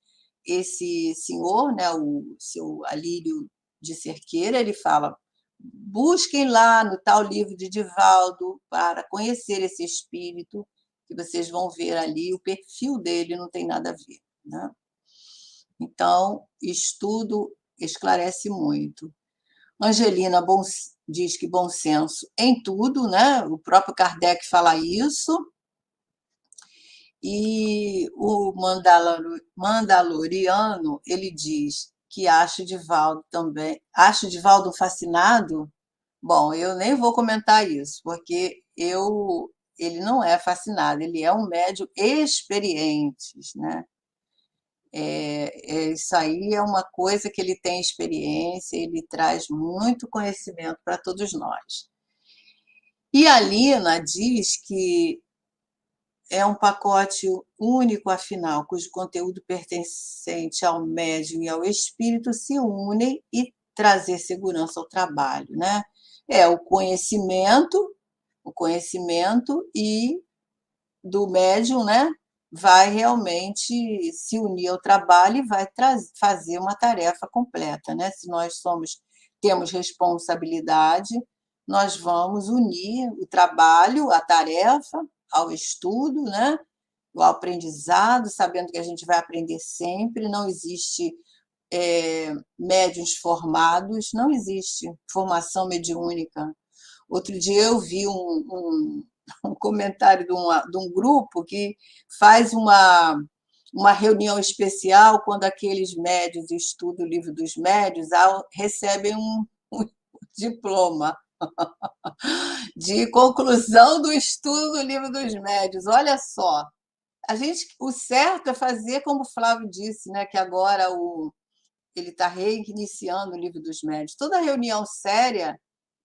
esse senhor, né, o seu Alírio de Cerqueira, ele fala: busquem lá no tal livro de Divaldo para conhecer esse espírito, que vocês vão ver ali, o perfil dele não tem nada a ver, né? Então, estudo esclarece muito. Angelina diz que bom senso em tudo, né? O próprio Kardec fala isso. E o Mandaloriano, ele diz que acha o Divaldo também. Acha o Divaldo fascinado? Bom, eu nem vou comentar isso, porque eu ele não é fascinado, ele é um médium experiente, né? Isso aí é uma coisa que ele tem experiência, ele traz muito conhecimento para todos nós. E a Lina diz que é um pacote único, afinal, cujo conteúdo pertencente ao médium e ao espírito se unem e trazer segurança ao trabalho, né? É o conhecimento e do médium, né? Vai realmente se unir ao trabalho e vai fazer uma tarefa completa, né? Se nós temos responsabilidade, nós vamos unir o trabalho, a tarefa, ao estudo, né? O aprendizado, sabendo que a gente vai aprender sempre, não existe médiuns formados, não existe formação mediúnica. Outro dia eu vi um comentário de um grupo que faz uma reunião especial quando aqueles médios estudam o livro dos médios, recebem um diploma de conclusão do estudo do livro dos médios. Olha só, o certo é fazer como o Flávio disse, né, que agora ele está reiniciando o livro dos médios. Toda reunião séria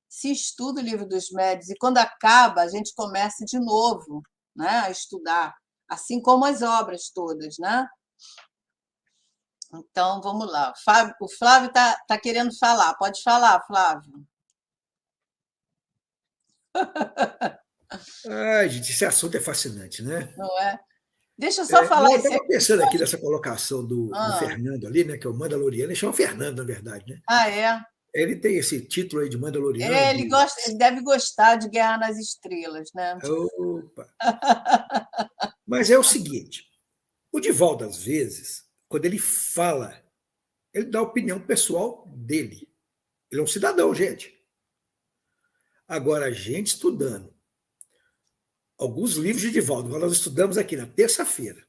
se estuda o livro dos médios e quando acaba a gente começa de novo, né, a estudar, assim como as obras todas, né? Então vamos lá. O Flávio está querendo falar. Pode falar, Flávio. Ai, gente, esse assunto é fascinante, né? Não é? Deixa eu só falar Não, eu esse estava pensando aqui episódio. nessa colocação do Fernando ali, né? Que é o Mandaloriano, ele chama Fernando, na verdade, né? É? Ele tem esse título aí de Mandaloriano. Ele deve gostar de Guerra nas Estrelas, né? Opa! Mas é o seguinte: o Divaldo, às vezes, quando ele fala, ele dá a opinião pessoal dele. Ele é um cidadão, gente. Agora, a gente estudando alguns livros de Divaldo, nós estudamos aqui na terça-feira,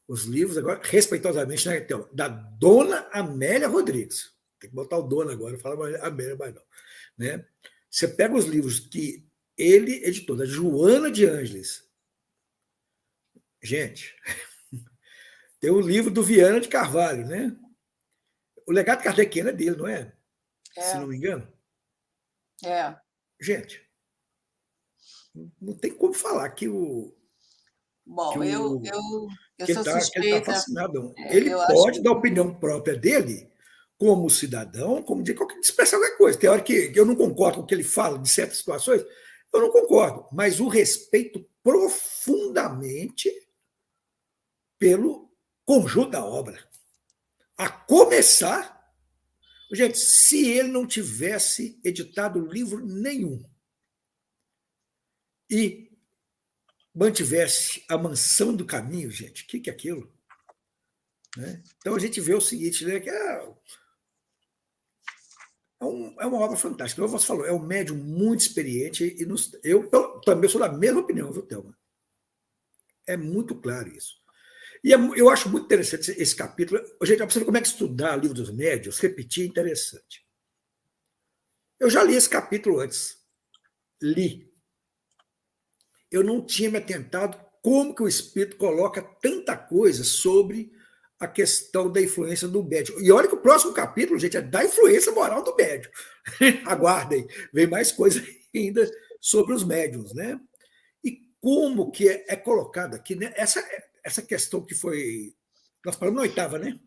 os livros, agora, respeitosamente, né, então, da Dona Amélia Rodrigues. Tem que botar o Dona agora, não fala Amélia mais não. Né? Você pega os livros que ele editou, da Joana de Ângeles. Gente, tem o livro do Viana de Carvalho, né? O legado kardeciano é dele, não é? Se não me engano. Gente, não tem como falar que o. Bom, eu que sou ele tá suspeita. fascinado. Ele pode dar a opinião própria dele, como cidadão, como de expressar qualquer coisa. Tem hora que eu não concordo com o que ele fala de certas situações, eu não concordo, mas o respeito profundamente pelo conjunto da obra. A começar, gente, se ele não tivesse editado livro nenhum e mantivesse a mansão do caminho, gente, o que é aquilo? Né? Então a gente vê o seguinte, né, que é uma obra fantástica. Como você falou, é um médium muito experiente e eu também sou da mesma opinião, viu, Thelma? É muito claro isso. E eu acho muito interessante esse capítulo. Gente, para você ver como é que estudar o livro dos médiuns, repetir é interessante. Eu já li esse capítulo antes. Li. Eu não tinha me atentado como que o Espírito coloca tanta coisa sobre a questão da influência do médium. E olha que o próximo capítulo, gente, é da influência moral do médium. Aguardem, vem mais coisa ainda sobre os médiums, né? E como que é colocado aqui, né? Essa questão que foi... Nós paramos na oitava, né?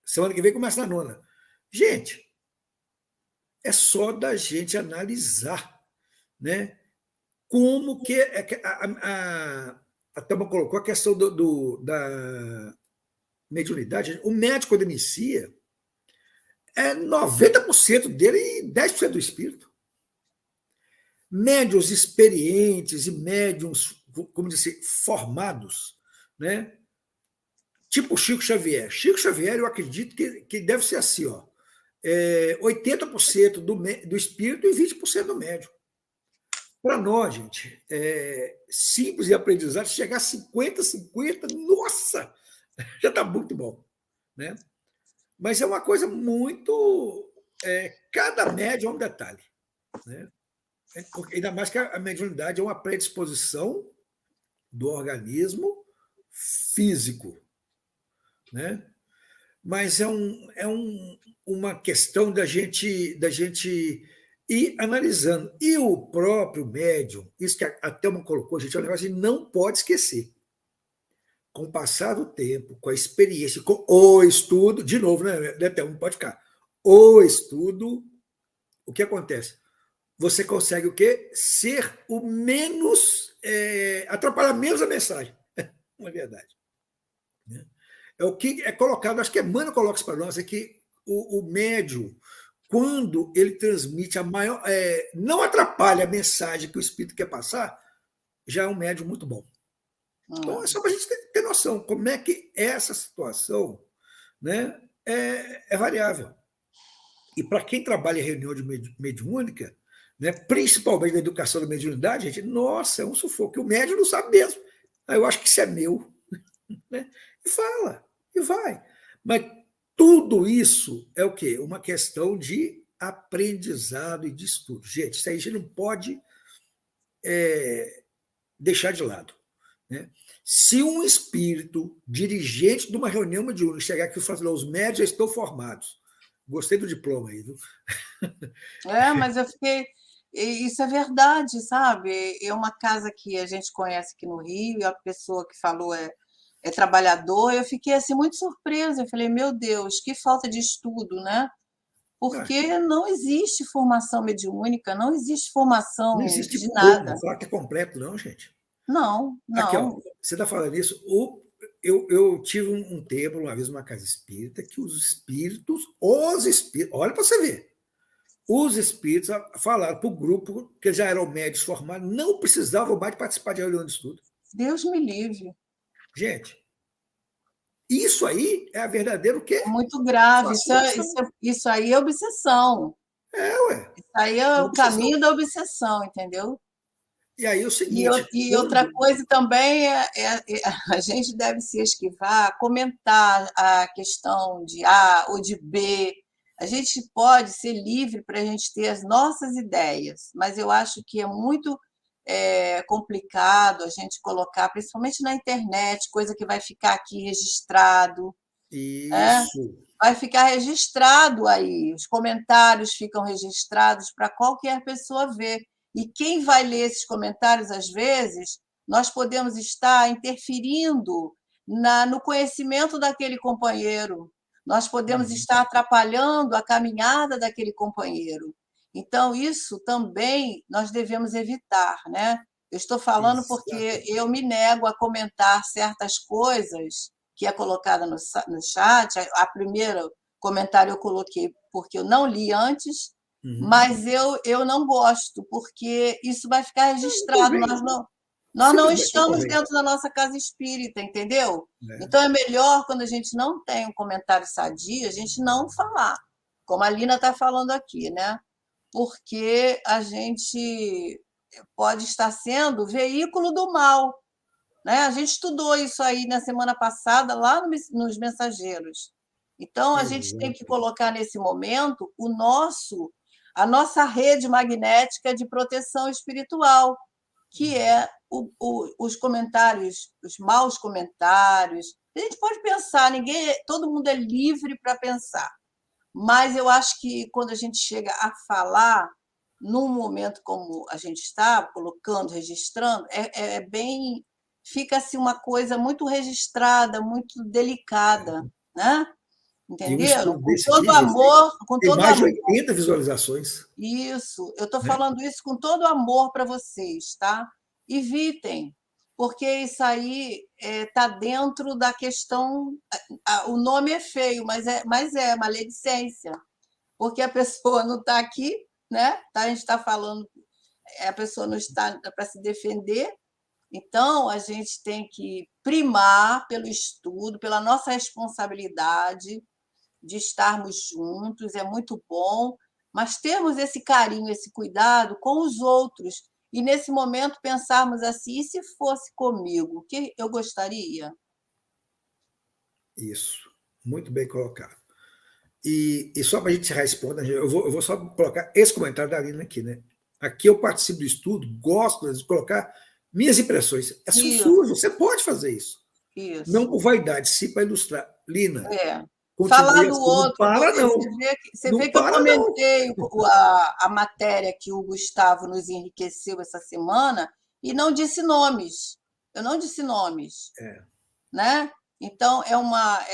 Semana que vem começa na nona. Gente, é só da gente analisar, né? Como que a Thelma colocou a questão da mediunidade. O médico, quando inicia, é 90% dele e 10% do espírito. Médiuns experientes e médiuns, como dizer, formados, né? Tipo Chico Xavier. Chico Xavier, eu acredito que deve ser assim, ó. 80% do espírito e 20% do médium. Para nós, gente, simples e aprendizado, chegar a 50-50, nossa, já está muito bom. Né? Mas é uma coisa muito. Cada médium é um detalhe. Né? Ainda mais que a mediunidade é uma predisposição do organismo físico, né? Mas uma questão da gente ir analisando. E o próprio médium, isso que a Thelma colocou, gente, é um negócio que a gente não pode esquecer. Com o passar do tempo, com a experiência, com o estudo, de novo, né, Thelma? Não pode ficar. O estudo, o que acontece? Você consegue o quê? Ser o menos. Atrapalhar menos a mensagem. Uma verdade. Né? É o que é colocado, acho que Emmanuel coloca isso para nós, é que o médium, quando ele transmite a maior. Não atrapalha a mensagem que o espírito quer passar, já é um médium muito bom. Então, é só para a gente ter noção como é que essa situação, né, é variável. E para quem trabalha em reunião de mediúnica, né, principalmente na educação da mediunidade, gente, nossa, é um sufoco. O médium não sabe mesmo. Eu acho que isso é meu. Né? E fala, e vai. Mas tudo isso é o quê? Uma questão de aprendizado e de estudo. Gente, isso aí a gente não pode deixar de lado. Né? Se um espírito dirigente de uma reunião mediúnica chegar aqui e falar, os médios já estão formados. Gostei do diploma aí, viu? Mas eu fiquei. Isso é verdade, sabe? É uma casa que a gente conhece aqui no Rio, e a pessoa que falou é trabalhador. Eu fiquei assim muito surpresa. Eu falei, meu Deus, que falta de estudo, né? Porque não existe formação mediúnica, não existe Não formação existe de pouco, nada. não falar que é completo, não, gente. Não, Aqui, ó, não. você está falando isso. Eu tive um tempo, uma vez, numa casa espírita, que os espíritos, olha para você ver, os espíritos falaram para o grupo, que já eram médios formados, não precisavam mais participar de reunião de estudo. Deus me livre. Gente, isso aí é a verdadeira o quê? É muito grave. Fascinação. Isso aí é obsessão. Ué. Isso aí é o Obsessão. caminho da obsessão, entendeu? E aí o seguinte, E outra quando... coisa também a gente deve se esquivar, comentar a questão de A ou de B. A gente pode ser livre para a gente ter as nossas ideias, mas eu acho que é muito complicado a gente colocar, principalmente na internet, coisa que vai ficar aqui registrado, né? Isso. Vai ficar registrado aí, os comentários ficam registrados para qualquer pessoa ver. E quem vai ler esses comentários, às vezes, nós podemos estar interferindo no conhecimento daquele companheiro, nós podemos estar atrapalhando a caminhada daquele companheiro. Então, isso também nós devemos evitar, né? Eu estou falando porque Exatamente. eu me nego a comentar certas coisas que é colocada no chat. A primeira comentário eu coloquei porque eu não li antes, mas eu não gosto, porque isso vai ficar Não registrado. convém. Nós não Simplesmente não estamos convém. dentro da nossa casa espírita, entendeu? Então é melhor, quando a gente não tem um comentário sadio, a gente não falar, como a Lina está falando aqui, né? Porque a gente pode estar sendo veículo do mal, né? A gente estudou isso aí na semana passada, lá nos Mensageiros. Então, a gente tem que colocar nesse momento a nossa rede magnética de proteção espiritual, que é os comentários, os maus comentários. A gente pode pensar, todo mundo é livre para pensar, mas eu acho que quando a gente chega a falar, num momento como a gente está, colocando, registrando, fica-se uma coisa muito registrada, muito delicada, né? E um Entenderam? estudo Com desse todo aqui, gente, amor, com tem todo mais de amor. 80 visualizações. Isso, eu estou Né? falando isso com todo amor para vocês, tá? Evitem, porque isso aí está dentro da questão. O nome é feio, mas é maledicência, porque a pessoa não está aqui, né? A gente está falando, a pessoa não está para se defender. Então, a gente tem que primar pelo estudo, pela nossa responsabilidade de estarmos juntos, é muito bom, mas termos esse carinho, esse cuidado com os outros. E, nesse momento, pensarmos assim: e se fosse comigo, o que eu gostaria? Isso. Muito bem colocado. E só para a gente encerrar esse ponto, eu vou só colocar esse comentário da Lina aqui, né? Aqui eu participo do estudo, gosto de colocar minhas impressões. São Isso, suas, você pode fazer isso. Não isso. por vaidade, sim para ilustrar. Lina, É. Falar continue do assim, não outro, para não. você Não vê que eu para não. comentei a matéria que o Gustavo nos enriqueceu essa semana e não disse nomes. Eu não disse nomes, É, né? Então, a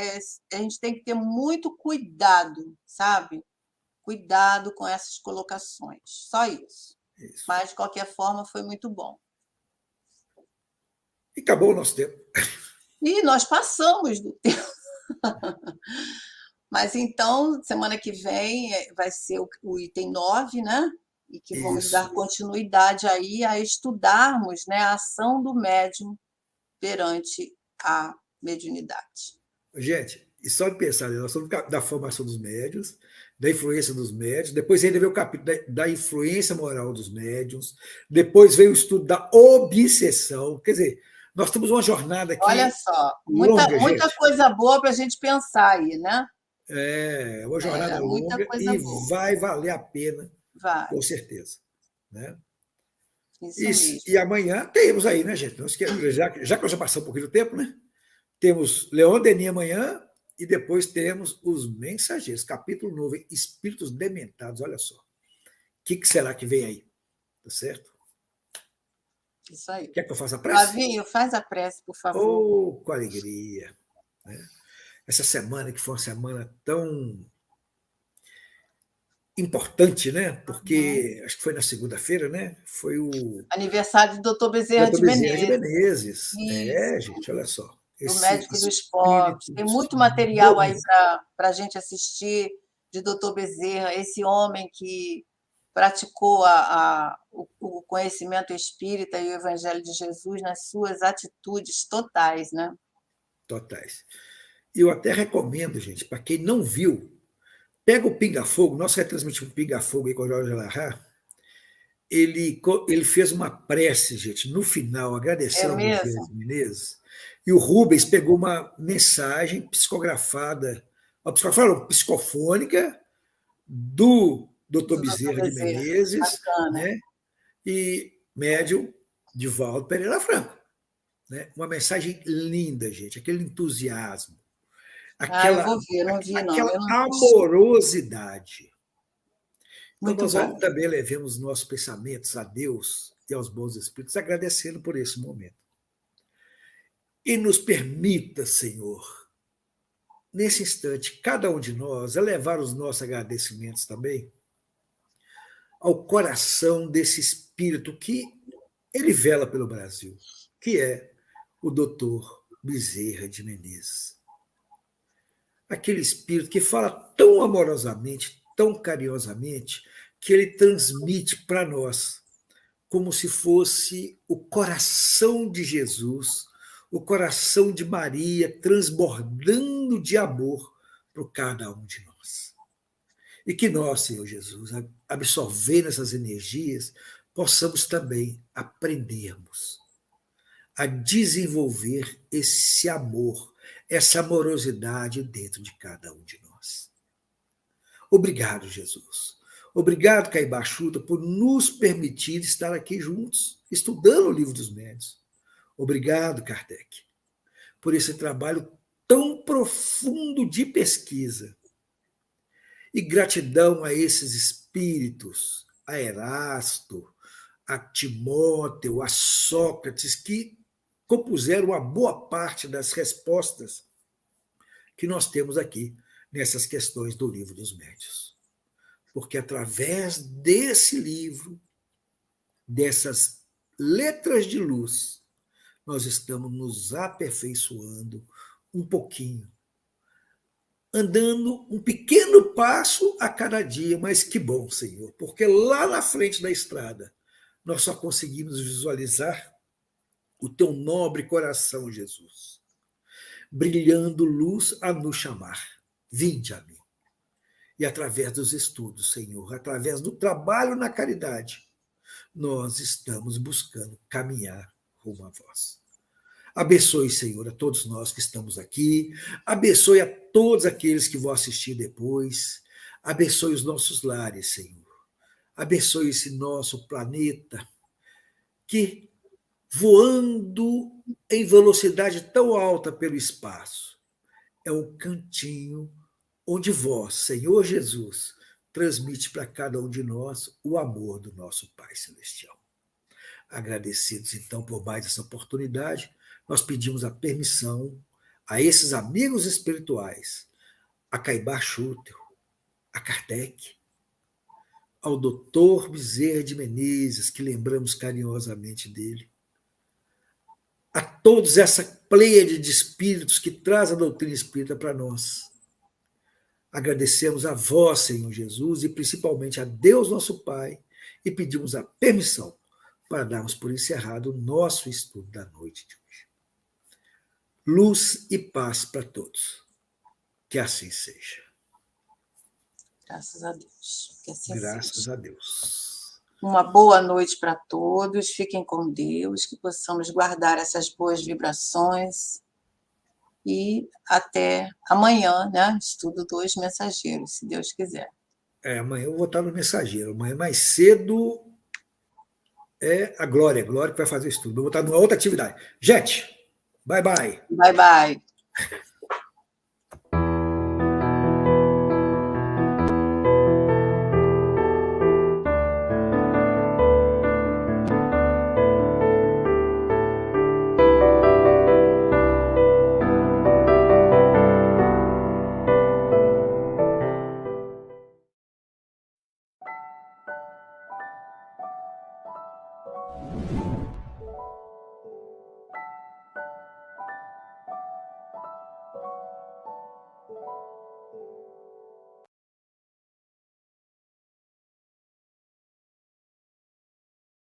gente tem que ter muito cuidado, sabe? Cuidado com essas colocações. Só isso. isso. Mas, de qualquer forma, foi muito bom. E acabou o nosso tempo. E nós passamos do tempo. Mas então, semana que vem vai ser o item 9, né? E que vamos Isso. dar continuidade aí a estudarmos, né, a ação do médium perante a mediunidade. Gente, e só de pensar, nós falamos da formação dos médios, da influência dos médios, depois ainda veio o capítulo da influência moral dos médiums, depois veio o estudo da obsessão. Quer dizer, nós temos uma jornada Olha aqui só, longa, muita gente. coisa boa para a gente pensar aí, né? É uma jornada Muita longa coisa e boa. vai valer a pena, Vai, com certeza. Né? isso Isso. mesmo. E amanhã temos aí, né, gente? Já que nós já passamos um pouquinho do tempo, né? Temos Leon Denis amanhã e depois temos os Mensageiros, capítulo 9, Espíritos Dementados. Olha só. O que será que vem aí? Tá certo? Isso aí. Quer que eu faça a prece? Flavinho, faz a prece, por favor. Oh, com alegria. Né? Essa semana que foi uma semana tão importante, né? Porque acho que foi na segunda-feira, né? Foi o Aniversário do Dr. Bezerra Dr. de Bezerra de Menezes. Menezes. Isso, É, gente, olha só. do Esse médico do esporte. espírito Tem muito material aí bom. para a gente assistir de Dr. Bezerra, esse homem que praticou o conhecimento espírita e o Evangelho de Jesus nas suas atitudes totais, né? Totais. E eu até recomendo, gente, para quem não viu, pega o Pinga Fogo, nós retransmitimos o Pinga Fogo aí com o Jorge Larra. Ele fez uma prece, gente, no final, É agradecendo ao Bezerra mesmo? de Menezes, e o Rubens pegou uma mensagem psicografada, psicofônica, do Dr. Do Dr. Bezerra de Bezerra. Menezes, Bacana. né? E médium Divaldo Pereira Franco. Né? Uma mensagem linda, gente, aquele entusiasmo, Eu aquela, vou ver, não vi não, aquela eu não assisti. amorosidade. Então, Muito nós bom. também levemos nossos pensamentos a Deus e aos bons espíritos, agradecendo por esse momento. E nos permita, Senhor, nesse instante, cada um de nós, elevar os nossos agradecimentos também ao coração desse espírito que ele vela pelo Brasil, que é o doutor Bezerra de Menezes. Aquele espírito que fala tão amorosamente, tão carinhosamente, que ele transmite para nós como se fosse o coração de Jesus, o coração de Maria transbordando de amor para cada um de nós. E que nós, Senhor Jesus, absorvendo essas energias, possamos também aprendermos a desenvolver esse amor, essa amorosidade dentro de cada um de nós. Obrigado, Jesus. Obrigado, Caibachuta, por nos permitir estar aqui juntos, estudando o Livro dos Médiuns. Obrigado, Kardec, por esse trabalho tão profundo de pesquisa. E gratidão a esses espíritos, a Erasto, a Timóteo, a Sócrates, que compuseram uma boa parte das respostas que nós temos aqui nessas questões do Livro dos Médiuns. Porque através desse livro, dessas letras de luz, nós estamos nos aperfeiçoando um pouquinho, andando um pequeno passo a cada dia, mas que bom, Senhor, porque lá na frente da estrada nós só conseguimos visualizar o teu nobre coração, Jesus, brilhando luz a nos chamar. Vinde a mim. E através dos estudos, Senhor, através do trabalho na caridade, nós estamos buscando caminhar rumo a vós. Abençoe, Senhor, a todos nós que estamos aqui. Abençoe a todos aqueles que vão assistir depois. Abençoe os nossos lares, Senhor. abençoe esse nosso planeta, que, voando em velocidade tão alta pelo espaço, é um cantinho onde vós, Senhor Jesus, transmite para cada um de nós o amor do nosso Pai Celestial. Agradecidos, então, por mais essa oportunidade, nós pedimos a permissão a esses amigos espirituais, a Caibar Schutel, a Kardec, ao Dr. Bezerra de Menezes, que lembramos carinhosamente dele, a todos essa pleiade de espíritos que traz a doutrina espírita para nós. Agradecemos a vós, Senhor Jesus, e principalmente a Deus nosso Pai, e pedimos a permissão para darmos por encerrado o nosso estudo da noite de hoje. Luz e paz para todos. Que assim seja. Graças a Deus. Que assim Graças seja. a Deus. Uma boa noite para todos. Fiquem com Deus, que possamos guardar essas boas vibrações. E até amanhã, né? Estudo 2 Mensageiros, se Deus quiser. Amanhã eu vou estar no Mensageiro. Amanhã mais cedo é a Glória que vai fazer o estudo. Eu vou estar numa outra atividade. Gente, bye bye. Bye, bye.